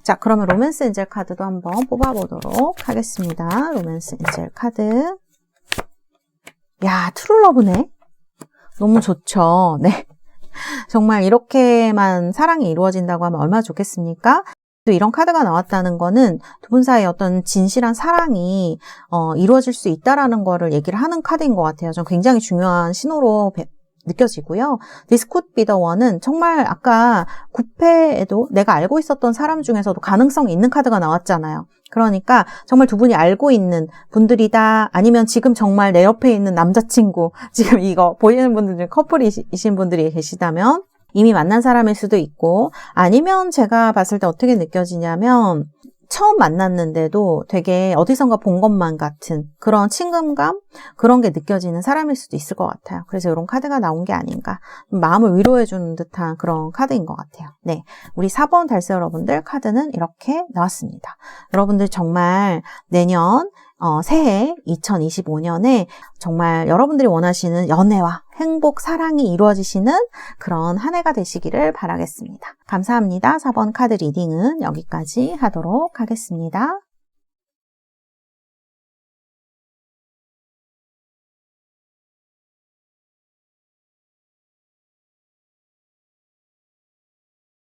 자, 그러면 로맨스 엔젤 카드도 한번 뽑아보도록 하겠습니다. 로맨스 엔젤 카드. 야, 트루러브네. 너무 좋죠. 네. 정말 이렇게만 사랑이 이루어진다고 하면 얼마나 좋겠습니까? 또 이런 카드가 나왔다는 거는 두 분 사이의 어떤 진실한 사랑이 이루어질 수 있다라는 거를 얘기를 하는 카드인 것 같아요. 전 굉장히 중요한 신호로 느껴지고요. This could be the one은 정말 아까 9패에도 내가 알고 있었던 사람 중에서도 가능성이 있는 카드가 나왔잖아요. 그러니까 정말 두 분이 알고 있는 분들이다, 아니면 지금 정말 내 옆에 있는 남자친구, 지금 이거 보이는 분들 중에 커플이신 분들이 계시다면 이미 만난 사람일 수도 있고, 아니면 제가 봤을 때 어떻게 느껴지냐면 처음 만났는데도 되게 어디선가 본 것만 같은 그런 친근감, 그런 게 느껴지는 사람일 수도 있을 것 같아요. 그래서 이런 카드가 나온 게 아닌가, 마음을 위로해주는 듯한 그런 카드인 것 같아요. 네, 우리 4번 달세 여러분들 카드는 이렇게 나왔습니다. 여러분들 정말 내년 새해 2025년에 정말 여러분들이 원하시는 연애와 행복, 사랑이 이루어지시는 그런 한 해가 되시기를 바라겠습니다. 감사합니다. 4번 카드 리딩은 여기까지 하도록 하겠습니다.